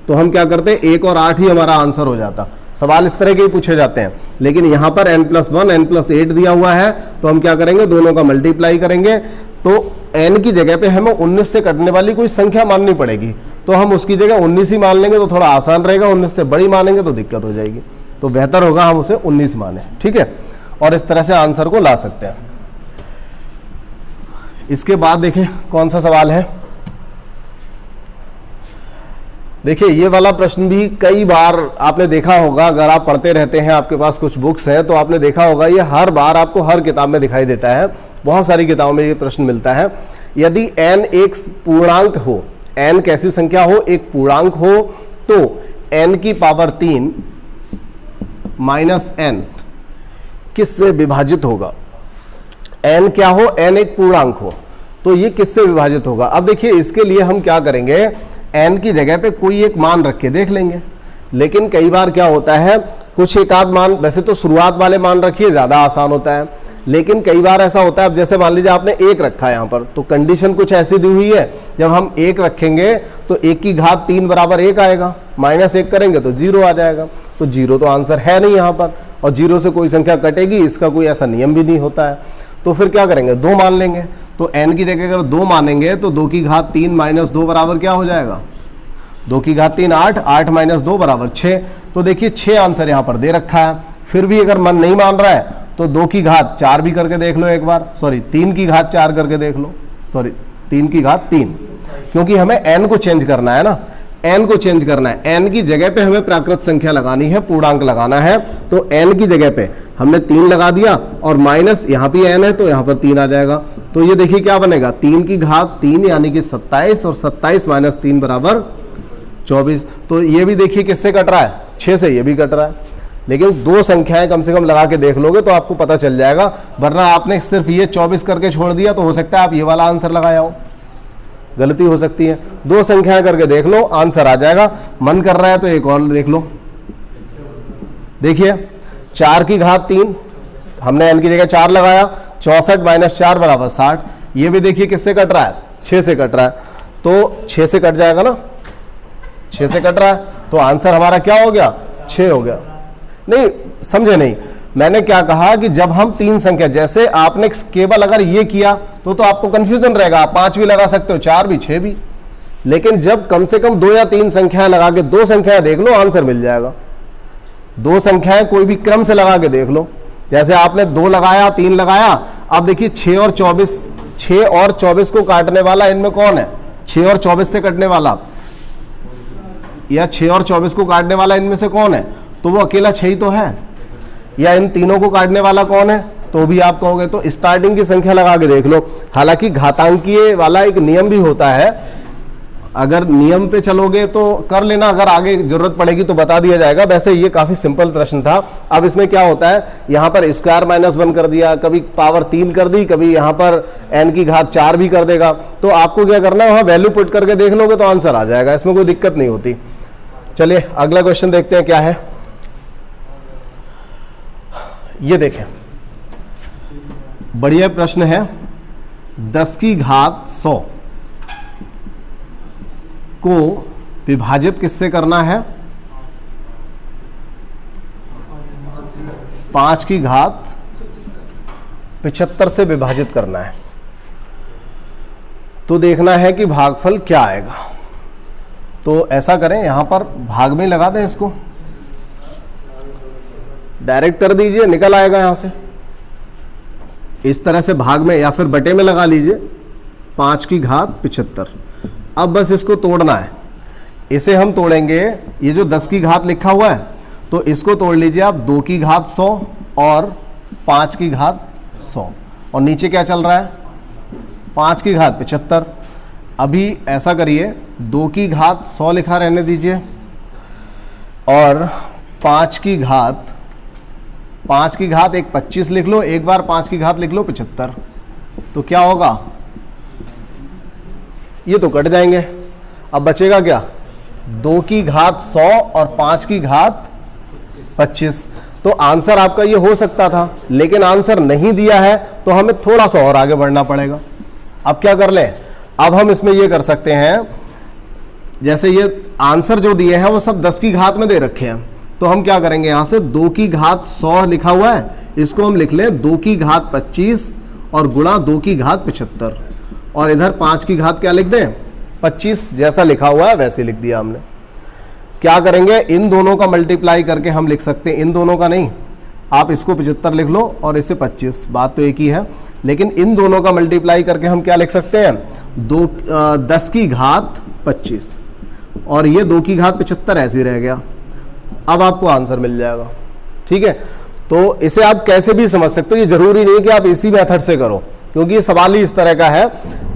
तो हम क्या करते, 1 और 8 ही हमारा आंसर हो जाता। सवाल इस तरह के ही पूछे जाते हैं, लेकिन यहां पर n+1 n+8 दिया हुआ है, तो हम क्या करेंगे, दोनों का मल्टीप्लाई करेंगे, तो n की जगह पे हमें 19 से कटने वाली कोई संख्या माननी पड़ेगी, तो हम उसकी जगह 19 ही मान लेंगे तो थोड़ा आसान रहेगा, 19 से बड़ी मानेंगे तो दिक्कत हो जाएगी, तो बेहतर होगा हम उसे 19 माने, ठीक है, और इस तरह से आंसर को ला सकते हैं। इसके बाद देखें कौन सा सवाल है, देखिए ये वाला प्रश्न भी कई बार आपने देखा होगा, अगर आप पढ़ते रहते हैं, आपके पास कुछ बुक्स हैं तो आपने देखा होगा, ये हर बार आपको हर किताब में दिखाई देता है, बहुत सारी किताबों में ये प्रश्न मिलता है। यदि n एक पूर्णांक हो, n कैसी संख्या हो, एक पूर्णांक हो, तो n की पावर 3 माइनस n किससे विभाजित होगा, n क्या हो, n एक पूर्णांक हो, तो ये किससे विभाजित होगा। अब देखिए इसके लिए हम क्या करेंगे, n की जगह पे कोई एक मान रख के देख लेंगे, लेकिन कई बार क्या होता है, कुछ एक आध मान, वैसे तो शुरुआत वाले मान रखिए ज़्यादा आसान होता है, लेकिन कई बार ऐसा होता है, अब जैसे मान लीजिए आपने 1 रखा है यहाँ पर, तो कंडीशन कुछ ऐसी दी हुई है, जब हम 1 रखेंगे तो 1 की घात 3 बराबर 1 आएगा, -1 करेंगे तो 0 आ जाएगा, तो 0 तो आंसर है नहीं यहाँ पर, और 0 से कोई संख्या कटेगी इसका कोई ऐसा नियम भी नहीं होता है। तो फिर क्या करेंगे, 2 मान लेंगे, तो n की जगह अगर 2 मानेंगे तो 2 की घात 3 माइनस 2 बराबर क्या हो जाएगा, 2 की घात 3 8, 8 माइनस 2 बराबर 6। तो देखिए 6 आंसर यहाँ पर दे रखा है। फिर भी अगर मन नहीं मान रहा है तो 2 की घात 4 भी करके देख लो एक बार, सॉरी 3 की घात 4 करके देख लो, सॉरी 3 की घात 3, क्योंकि हमें n को चेंज करना है ना, n को चेंज करना है, n की जगह पे हमें प्राकृत संख्या लगानी है, पूर्णांक लगाना है, तो n की जगह पे हमने 3 लगा दिया और माइनस यहाँ पे n है तो यहाँ पर 3 आ जाएगा। तो ये देखिए क्या बनेगा, 3 की घात 3 यानी कि 27 और 27 माइनस 3 बराबर 24। तो ये भी देखिए किससे कट रहा है, 6 से ये भी कट रहा है, लेकिन 2 संख्याएं कम से कम लगा के देख लोगे तो आपको पता चल जाएगा, वरना आपने सिर्फ ये 24 करके छोड़ दिया तो हो सकता है आप ये वाला आंसर लगाया हो, गलती हो सकती है। 2 संख्याएं करके देख लो, आंसर आ जाएगा। मन कर रहा है तो एक और देख लो, देखिए 4 की घात 3, हमने n की जगह 4 लगाया, 64 माइनस 4 बराबर 60। ये भी देखिए किससे कट रहा है, 6 से कट रहा है, तो 6 से कट जाएगा ना, 6 से कट रहा है, तो आंसर हमारा क्या हो गया, 6 हो गया। नहीं समझे नहीं, मैंने क्या कहा कि जब हम 3 संख्या, जैसे आपने केवल अगर ये किया तो आपको कंफ्यूजन रहेगा, आप 5 भी लगा सकते हो, 4 भी, 6 भी, लेकिन जब कम से कम 2 या 3 संख्याएं लगा के 2 संख्याएं देख लो, आंसर मिल जाएगा। 2 संख्याएं कोई भी क्रम से लगा के देख लो, जैसे आपने 2 लगाया, 3 लगाया, अब देखिए 6 और 24 को काटने वाला इनमें कौन है, 6 और 24 से कटने वाला, या 6 और 24 को काटने वाला इनमें से कौन है, तो वो अकेला 6 ही तो है। या इन तीनों को काटने वाला कौन है, तो भी आप कहोगे। तो स्टार्टिंग की संख्या लगा के देख लो। हालांकि घातांकीय वाला एक नियम भी होता है, अगर नियम पे चलोगे तो कर लेना, अगर आगे जरूरत पड़ेगी तो बता दिया जाएगा। वैसे ये काफी सिंपल प्रश्न था। अब इसमें क्या होता है, यहाँ पर स्क्वायर माइनस 1 कर दिया, कभी पावर 3 कर दी, कभी यहाँ पर n की घात 4 भी कर देगा, तो आपको क्या करना है, वहाँ वैल्यू पुट करके देख लोगे तो आंसर आ जाएगा, इसमें कोई दिक्कत नहीं होती। चलिए अगला क्वेश्चन देखते हैं क्या है। ये देखें, बढ़िया प्रश्न है। 10 की घात 100 को विभाजित किससे करना है, 5 की घात 75 से विभाजित करना है। तो देखना है कि भागफल क्या आएगा। तो ऐसा करें, यहां पर भाग में लगा दें, इसको डायरेक्ट कर दीजिए, निकल आएगा यहां से। इस तरह से भाग में या फिर बटे में लगा लीजिए, 5 की घात 75। अब बस इसको तोड़ना है, इसे हम तोड़ेंगे। ये जो 10 की घात लिखा हुआ है, तो इसको तोड़ लीजिए आप, 2 की घात 100 और 5 की घात 100, और नीचे क्या चल रहा है, 5 की घात 75। अभी ऐसा करिए, 2 की घात 100 लिखा रहने दीजिए, और 5 की घात एक 25 लिख लो, एक बार 5 की घात लिख लो 75। तो क्या होगा, ये तो कट जाएंगे। अब बचेगा क्या, 2 की घात 100 और 5 की घात 25। तो आंसर आपका ये हो सकता था, लेकिन आंसर नहीं दिया है, तो हमें थोड़ा सा और आगे बढ़ना पड़ेगा। अब क्या कर लें, अब हम इसमें ये कर सकते हैं, जैसे ये आंसर जो दिए हैं वो सब 10 की घात में दे रखे हैं, तो हम क्या करेंगे, यहां से 2 की घात 100 लिखा हुआ है, इसको हम लिख लें 2 की घात 25 और गुणा 2 की घात 75, और इधर 5 की घात क्या लिख दें, 25, जैसा लिखा हुआ है वैसे लिख दिया हमने। क्या करेंगे, इन दोनों का मल्टीप्लाई करके हम लिख सकते हैं, इन दोनों का नहीं, आप इसको 75 लिख लो और इसे 25, बात तो एक ही है, लेकिन इन दोनों का मल्टीप्लाई करके हम क्या लिख सकते हैं, 10 की घात 25 और ये 2 की घात 75 ऐसे ही रह गया। अब आपको आंसर मिल जाएगा। ठीक है, तो इसे आप कैसे भी समझ सकते हो, ये जरूरी नहीं कि आप इसी मेथड से करो, क्योंकि ये सवाल ही इस तरह का है।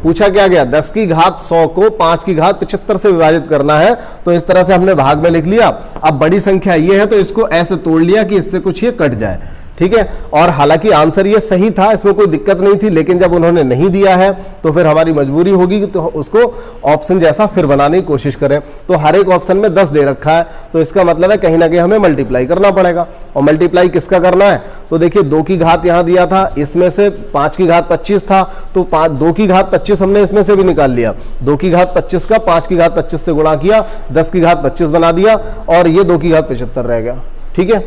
पूछा क्या गया, 10 की घात 100 को 5 की घात 75 से विभाजित करना है, तो इस तरह से हमने भाग में लिख लिया। अब बड़ी संख्या ये है, तो इसको ऐसे तोड़ लिया कि इससे कुछ ये कट जाए। ठीक है, और हालांकि आंसर ये सही था, इसमें कोई दिक्कत नहीं थी, लेकिन जब उन्होंने नहीं दिया है तो फिर हमारी मजबूरी होगी कि तो उसको ऑप्शन जैसा फिर बनाने की कोशिश करें। तो हर एक ऑप्शन में 10 दे रखा है, तो इसका मतलब है कहीं ना कहीं हमें मल्टीप्लाई करना पड़ेगा। और मल्टीप्लाई किसका करना है, तो देखिए 2 की घात यहाँ दिया था, इसमें से 5 की घात 25 था, तो 2 की घात 25 हमने इसमें से भी निकाल लिया। 2 की घात 25 का 5 की घात 25 से गुणा किया, 10 की घात 25 बना दिया, और ये 2 की घात 75 रह गया। ठीक है,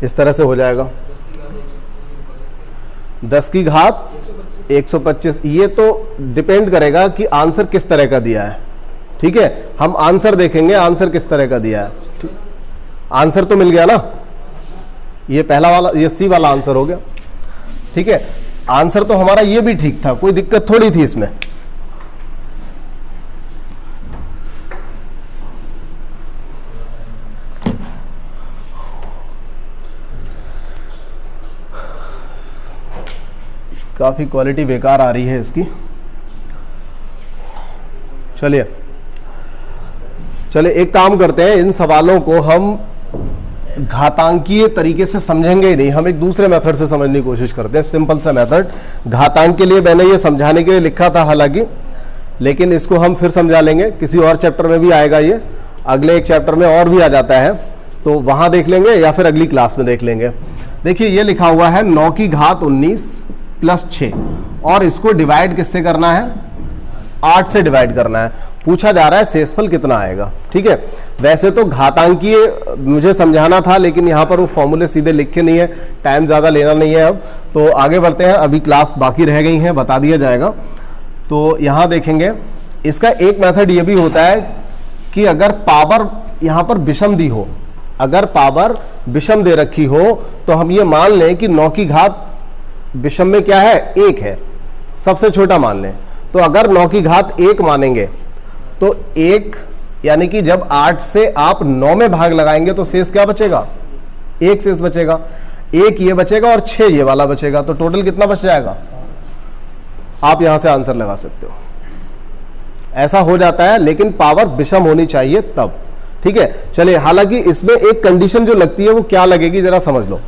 इस तरह से हो जाएगा। 10 की घात 125, ये तो डिपेंड करेगा कि आंसर किस तरह का दिया है। ठीक है, हम आंसर देखेंगे, आंसर किस तरह का दिया है। आंसर तो मिल गया ना, ये पहला वाला, ये सी वाला आंसर हो गया। ठीक है, आंसर तो हमारा ये भी ठीक था, कोई दिक्कत थोड़ी थी इसमें। काफ़ी क्वालिटी बेकार आ रही है इसकी। चलिए एक काम करते हैं, इन सवालों को हम घातांकीय तरीके से समझेंगे ही नहीं, हम एक दूसरे मेथड से समझने की कोशिश करते हैं, सिंपल सा मेथड। घातांक के लिए मैंने ये समझाने के लिए लिखा था हालांकि, लेकिन इसको हम फिर समझा लेंगे, किसी और चैप्टर में भी आएगा ये, अगले एक चैप्टर में और भी आ जाता है। तो वहां देख लेंगे या फिर अगली क्लास में देख लेंगे। देखिए ये लिखा हुआ है 9 की घात 19 प्लस 6 और इसको डिवाइड किससे करना है, 8 से डिवाइड करना है। पूछा जा रहा है शेषफल कितना आएगा। ठीक है, वैसे तो घातांकीय मुझे समझाना था लेकिन यहाँ पर वो फॉर्मूले सीधे लिखे नहीं है, टाइम ज़्यादा लेना नहीं है। अब तो आगे बढ़ते हैं, अभी क्लास बाकी रह गई है, बता दिया जाएगा। तो यहाँ देखेंगे इसका एक मेथड ये भी होता है कि अगर पावर यहाँ पर विषम दी हो, अगर पावर विषम दे रखी हो तो हम ये मान लें कि 9 की घात विषम में क्या है, 1 है, सबसे छोटा मान लें। तो अगर 9 की घात 1 मानेंगे तो 1 यानी कि जब 8 से आप 9 में भाग लगाएंगे तो शेष क्या बचेगा, 1 शेष बचेगा। 1 ये बचेगा और 6 ये वाला बचेगा, तो टोटल कितना बच जाएगा, आप यहां से आंसर लगा सकते हो। ऐसा हो जाता है, लेकिन पावर विषम होनी चाहिए तब। ठीक है, चलिए, हालांकि इसमें एक कंडीशन जो लगती है वो क्या लगेगी जरा समझ लो।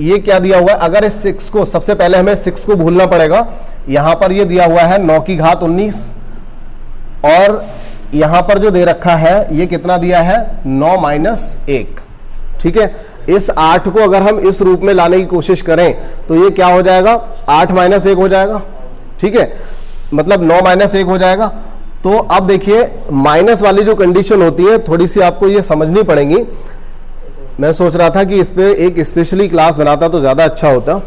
ये क्या दिया हुआ है, अगर इस 6 को, सबसे पहले हमें 6 को भूलना पड़ेगा। यहां पर ये दिया हुआ है 9 की घात 19 और यहां पर जो दे रखा है ये कितना दिया है, 9 माइनस 1। ठीक है, इस 8 को अगर हम इस रूप में लाने की कोशिश करें तो ये क्या हो जाएगा, 8 माइनस 1 हो जाएगा। ठीक है, मतलब 9 माइनस 1 हो जाएगा। तो अब देखिए माइनस वाली जो कंडीशन होती है थोड़ी सी आपको ये समझनी पड़ेगी। मैं सोच रहा था कि इस पे एक स्पेशली क्लास बनाता तो ज्यादा अच्छा होता।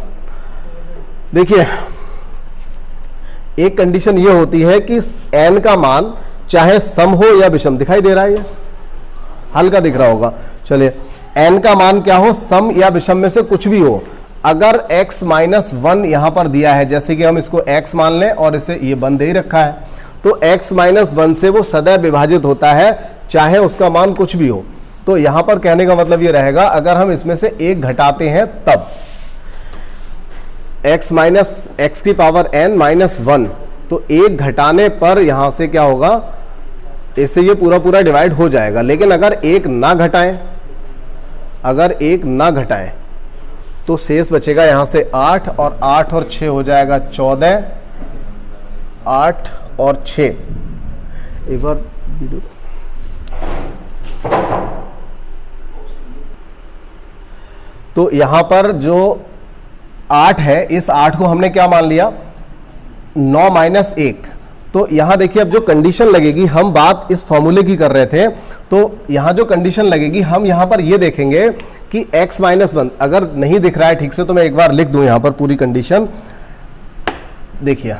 देखिए एक कंडीशन ये होती है कि n का मान चाहे सम हो या विषम, दिखाई दे रहा है, ये हल्का दिख रहा होगा। चलिए, n का मान क्या हो, सम या विषम में से कुछ भी हो। अगर x माइनस 1 यहां पर दिया है, जैसे कि हम इसको x मान लें और इसे ये 1 दे ही रखा है, तो x माइनस 1 से वो सदैव विभाजित होता है चाहे उसका मान कुछ भी हो। तो यहां पर कहने का मतलब ये रहेगा, अगर हम इसमें से 1 घटाते हैं तब x माइनस एक्स की पावर n माइनस 1, तो 1 घटाने पर यहां से क्या होगा, इससे ये पूरा पूरा डिवाइड हो जाएगा। लेकिन अगर 1 ना घटाएं, अगर 1 ना घटाएं तो शेष बचेगा यहां से 8 और 8 और 6 हो जाएगा 14, 8 और 6। एक बार वीडियो, तो यहां पर जो 8 है, इस 8 को हमने क्या मान लिया, 9 माइनस 1। तो यहां देखिए अब जो कंडीशन लगेगी, हम बात इस फॉर्मूले की कर रहे थे, तो यहां जो कंडीशन लगेगी हम यहां पर ये देखेंगे कि x माइनस 1, अगर नहीं दिख रहा है ठीक से तो मैं एक बार लिख दूं यहां पर पूरी कंडीशन। देखिए,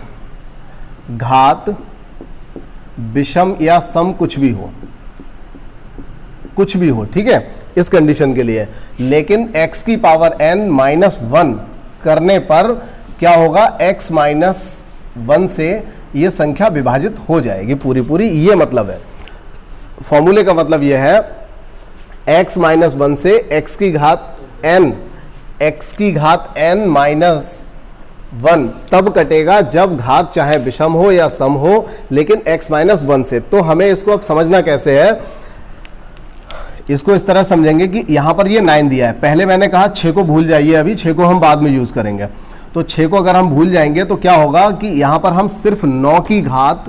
घात विषम या सम कुछ भी हो, कुछ भी हो, ठीक है, इस कंडीशन के लिए। लेकिन x की पावर n माइनस 1 करने पर क्या होगा, x माइनस 1 से ये संख्या विभाजित हो जाएगी पूरी पूरी, ये मतलब है फॉर्मूले का। मतलब ये है x माइनस 1 से x की घात n, x की घात n माइनस 1 तब कटेगा जब घात चाहे विषम हो या सम हो, लेकिन x माइनस 1 से। तो हमें इसको अब समझना कैसे है, इसको इस तरह समझेंगे कि यहां पर ये 9 दिया है। पहले मैंने कहा 6 को भूल जाइए, अभी 6 को हम बाद में यूज करेंगे। तो 6 को अगर हम भूल जाएंगे तो क्या होगा कि यहां पर हम सिर्फ 9 की घात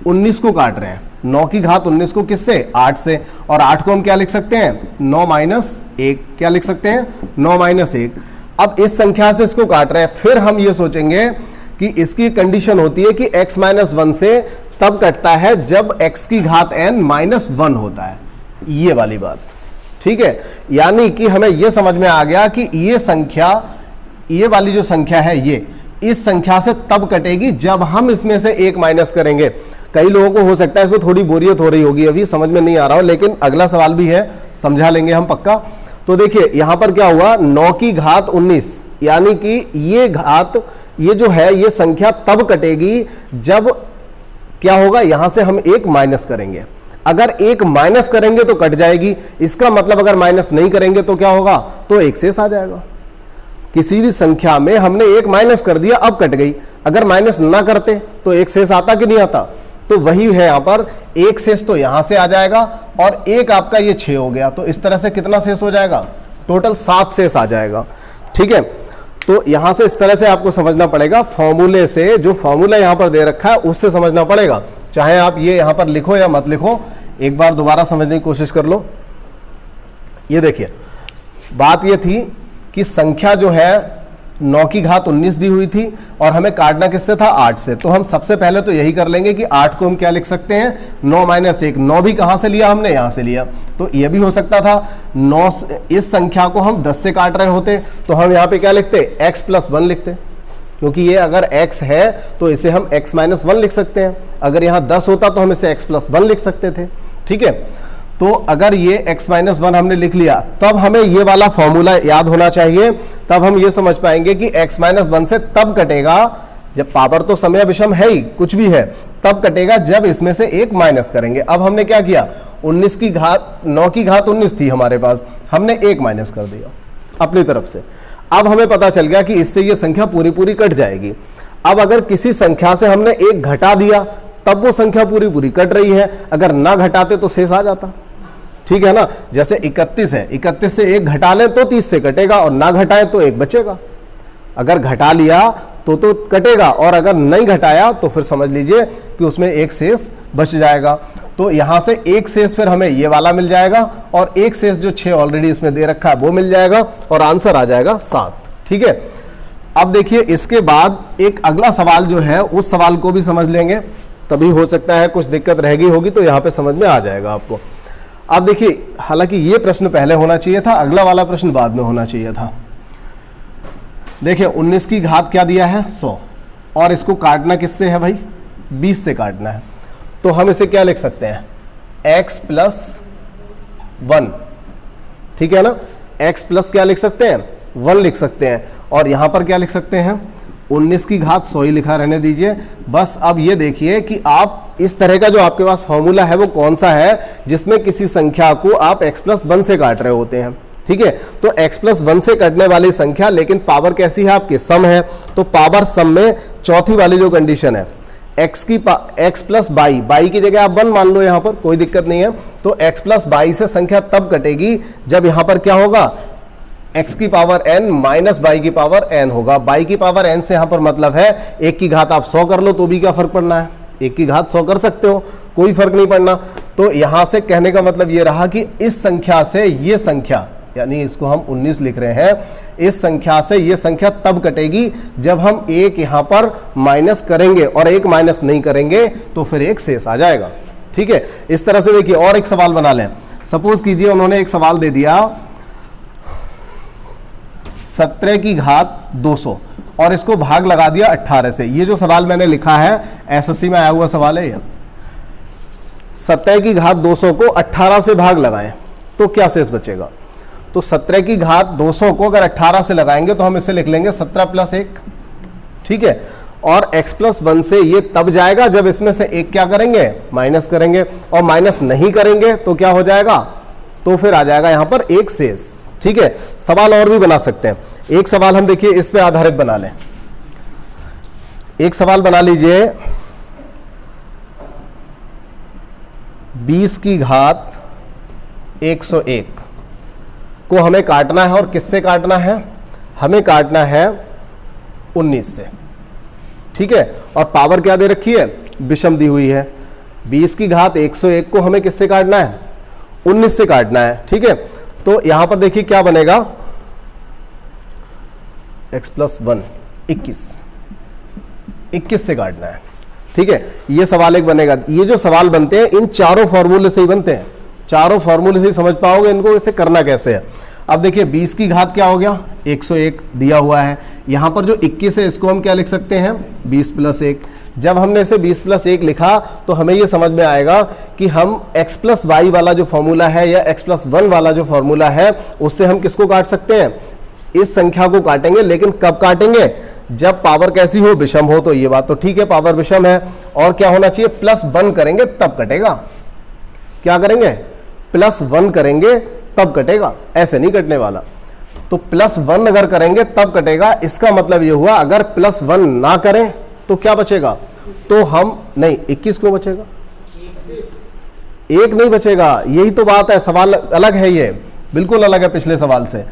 19 को काट रहे हैं। 9 की घात 19 को किससे, 8 से, और 8 को हम क्या लिख सकते हैं, 9 माइनस 1। क्या लिख सकते हैं, 9 माइनस 1। अब इस संख्या से इसको काट रहे हैं, फिर हम ये सोचेंगे कि इसकी कंडीशन होती है कि x माइनस 1 से तब कटता है जब x की घात n माइनस 1 होता है, ये वाली बात। ठीक है, यानी कि हमें यह समझ में आ गया कि ये संख्या, ये वाली जो संख्या है, ये इस संख्या से तब कटेगी जब हम इसमें से 1 माइनस करेंगे। कई लोगों को हो सकता है इसमें थोड़ी बोरियत हो रही होगी, अभी समझ में नहीं आ रहा हो, लेकिन अगला सवाल भी है, समझा लेंगे हम पक्का। तो देखिए यहां पर क्या हुआ, 9 की घात 19, यानी कि ये घात, ये जो है ये संख्या तब कटेगी जब क्या होगा, यहां से हम 1 माइनस करेंगे। अगर 1 माइनस करेंगे तो कट जाएगी, इसका मतलब अगर माइनस नहीं करेंगे तो क्या होगा, तो 1 शेष आ जाएगा। किसी भी संख्या में हमने 1 माइनस कर दिया, अब कट गई। अगर माइनस ना करते तो 1 शेष आता कि नहीं आता, तो वही है यहां पर, 1 शेष तो यहां से आ जाएगा और 1 आपका ये 6 हो गया। तो इस तरह से कितना शेष हो जाएगा, टोटल 7 शेष आ जाएगा। ठीक है, तो यहां से इस तरह से आपको समझना पड़ेगा, फॉर्मूले से, जो फॉर्मूला यहां पर दे रखा है उससे समझना पड़ेगा। चाहे आप ये यहां पर लिखो या मत लिखो, एक बार दोबारा समझने की कोशिश कर लो। ये देखिए, बात ये थी कि संख्या जो है 9 की घात 19 दी हुई थी और हमें काटना किससे था, 8 से। तो हम सबसे पहले तो यही कर लेंगे कि 8 को हम क्या लिख सकते हैं, 9 - 1। 9 भी कहां से लिया हमने, यहां से लिया। तो ये भी हो सकता था 9, इस संख्या को हम 10 से काट रहे होते तो हम यहां पे क्या लिखते, x + 1 लिखते, क्योंकि ये अगर x है तो इसे हम x - 1 लिख सकते हैं। अगर यहां 10 होता तो हम इसे x + 1 लिख सकते थे। ठीक है, तो अगर ये x - 1 हमने लिख लिया, तब हमें ये वाला फॉर्मूला याद होना चाहिए। तब हम ये समझ पाएंगे कि x - 1 से तब कटेगा, जब पावर तो समय विषम है ही, कुछ भी है, तब कटेगा जब इसमें से एक माइनस करेंगे। अब हमने क्या किया, 9 की घात 19 थी हमारे पास, हमने एक माइनस कर दिया अपनी तरफ से। अब हमें पता चल गया कि इससे ये संख्या पूरी पूरी कट जाएगी। अब अगर किसी संख्या से हमने एक घटा दिया तब वो संख्या पूरी पूरी कट रही है, अगर ना घटाते तो शेष आ जाता। ठीक है ना, जैसे 31 है, 31 से एक घटा लें तो 30 से कटेगा और ना घटाएं तो एक बचेगा। अगर घटा लिया तो कटेगा और अगर नहीं घटाया तो फिर समझ लीजिए कि उसमें एक शेष बच जाएगा। तो यहां से एक शेष फिर हमें ये वाला मिल जाएगा और एक शेष जो 6 ऑलरेडी इसमें दे रखा है वो मिल जाएगा और आंसर आ जाएगा 7। ठीक है, अब देखिए इसके बाद एक अगला सवाल जो है, उस सवाल को भी समझ लेंगे, तभी हो सकता है कुछ दिक्कत रहेगी होगी तो यहां पे समझ में आ जाएगा आपको। अब देखिए, हालांकि ये प्रश्न पहले होना चाहिए था, अगला वाला प्रश्न बाद में होना चाहिए था। देखिए 19 की घात क्या दिया है, 100, और इसको काटना किससे है भाई, 20 से काटना है। तो हम इसे क्या लिख सकते हैं, x + 1। ठीक है ना, x प्लस क्या लिख सकते हैं, 1 लिख सकते हैं। और यहां पर क्या लिख सकते हैं, 19 की घात 100 ही लिखा रहने दीजिए बस। अब ये देखिए कि आप इस तरह का जो आपके पास फॉर्मूला है वो कौन सा है जिसमें किसी संख्या को आप x + 1 से काट रहे होते हैं। ठीक है, तो x + 1 से कटने वाली संख्या, लेकिन पावर कैसी है आपके, सम है। तो पावर सम में चौथी वाली जो कंडीशन है, x + 22 की जगह आप 1 मान लो, यहां पर कोई दिक्कत नहीं है। तो x + 22 से संख्या तब कटेगी जब यहां पर क्या होगा, x की पावर n - y की पावर n होगा। y की पावर n से यहां पर मतलब है 1 की घात आप 100 कर लो तो भी क्या फर्क पड़ना है, 1 की घात 100 कर सकते हो, कोई फर्क नहीं पड़ना। तो यहां से कहने का मतलब ये रहा कि इस संख्या से ये संख्या, यानी इसको हम 19 लिख रहे हैं, इस संख्या से ये संख्या तब कटेगी जब हम एक यहां पर माइनस करेंगे, और एक माइनस नहीं करेंगे तो फिर एक शेष आ जाएगा। ठीक है, इस तरह से देखिए और एक सवाल बना लें। सपोज कीजिए उन्होंने एक सवाल दे दिया 17 की घात 200 और इसको भाग लगा दिया 18 से। ये जो सवाल मैंने लिखा है एसएससी में आया हुआ सवाल है ये। 17 की घात 200 को 18 से भाग लगाएं तो क्या शेष बचेगा। तो 17 की घात 200 को अगर 18 से लगाएंगे तो हम इसे लिख लेंगे 17 + 1। ठीक है, और x + 1 से ये तब जाएगा जब इसमें से एक क्या करेंगे, माइनस करेंगे, और माइनस नहीं करेंगे तो क्या हो जाएगा, तो फिर आ जाएगा यहां पर एक शेष। ठीक है, सवाल और भी बना सकते हैं। एक सवाल हम देखिए इस पे आधारित बना लें। एक सवाल बना लीजिए 20 की घात 101 को हमें काटना है, और किससे काटना है, हमें काटना है 19 से। ठीक है, और पावर क्या दे रखी है, विषम दी हुई है। 20 की घात 101 को हमें किससे काटना है, 19 से काटना है। ठीक है, तो यहां पर देखिए क्या बनेगा, x + 1 21 से काटना है। ठीक है, ये सवाल एक बनेगा। ये जो सवाल बनते हैं इन चारों फॉर्मूले से ही बनते हैं, चारों फॉर्मूले से ही समझ पाओगे इनको, इसे करना कैसे है। अब देखिए 20 की घात क्या हो गया, 101 दिया हुआ है। यहां पर जो 21 है इसको हम क्या लिख सकते हैं, 20 + 1। जब हमने इसे 20 + 1 लिखा तो हमें यह समझ में आएगा कि हम x + y वाला जो फॉर्मूला है या x + 1 वाला जो फॉर्मूला है उससे हम किसको काट सकते हैं, इस संख्या को काटेंगे। लेकिन कब काटेंगे, जब पावर कैसी हो, विषम हो। तो ये बात तो ठीक है, पावर विषम है, और क्या होना चाहिए, +1 करेंगे तब कटेगा। क्या करेंगे, +1 करेंगे तब कटेगा, ऐसे नहीं कटने वाला। तो +1 अगर करेंगे तब कटेगा, इसका मतलब ये हुआ अगर +1 ना करें तो क्या बचेगा, तो हम नहीं 21 को बचेगा, एक नहीं बचेगा। यही तो बात है, सवाल अलग है, ये बिल्कुल अलग है पिछले सवाल से।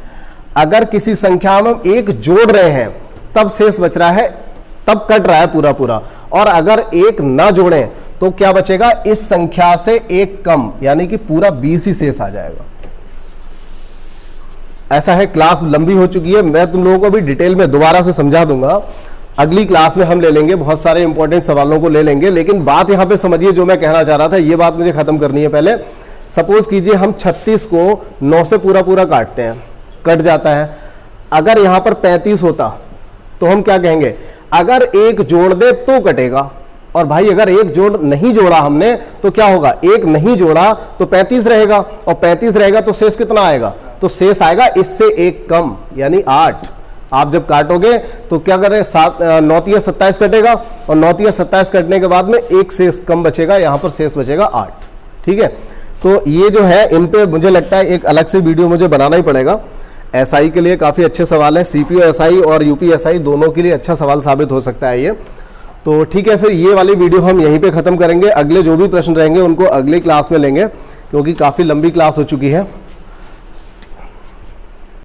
अगर किसी संख्या में हम एक जोड़ रहे हैं तब शेष बच रहा है, तब कट रहा है पूरा पूरा। और अगर एक ना जोड़ें तो क्या बचेगा, इस संख्या से एक कम, यानी कि पूरा 20 ही शेष आ जाएगा। ऐसा है, क्लास लंबी हो चुकी है, मैं तुम लोगों को भी डिटेल में दोबारा से समझा दूंगा। अगली क्लास में हम ले लेंगे, बहुत सारे इंपॉर्टेंट सवालों को ले लेंगे, लेकिन बात यहां पे समझिए जो मैं कहना चाह रहा था, ये बात मुझे खत्म करनी है पहले। सपोज कीजिए हम 36 को 9 से पूरा पूरा काटते हैं, कट जाता है। अगर यहां पर 35 होता तो हम क्या कहेंगे, अगर एक जोड़ दे तो कटेगा। और भाई अगर एक जोड़ नहीं जोड़ा हमने तो क्या होगा, एक नहीं जोड़ा तो 35 रहेगा, और 35 रहेगा तो शेष कितना आएगा, तो शेष आएगा इससे एक कम, यानी 8। आप जब काटोगे तो क्या करें, 9 तिया 27 कटेगा, और 9 तिया 27 कटने के बाद में एक शेष कम बचेगा, यहां पर शेष बचेगा 8। ठीक है, तो ये जो है इन पे मुझे लगता है एक अलग से वीडियो मुझे बनाना ही पड़ेगा। एसआई के लिए काफ़ी अच्छे सवाल हैं, सीपीओ एसआई और यूपी एसआई दोनों के लिए अच्छा सवाल साबित हो सकता है ये। तो ठीक है, फिर ये वाली वीडियो हम यहीं पे ख़त्म करेंगे। अगले जो भी प्रश्न रहेंगे उनको अगली क्लास में लेंगे, क्योंकि काफ़ी लंबी क्लास हो चुकी है।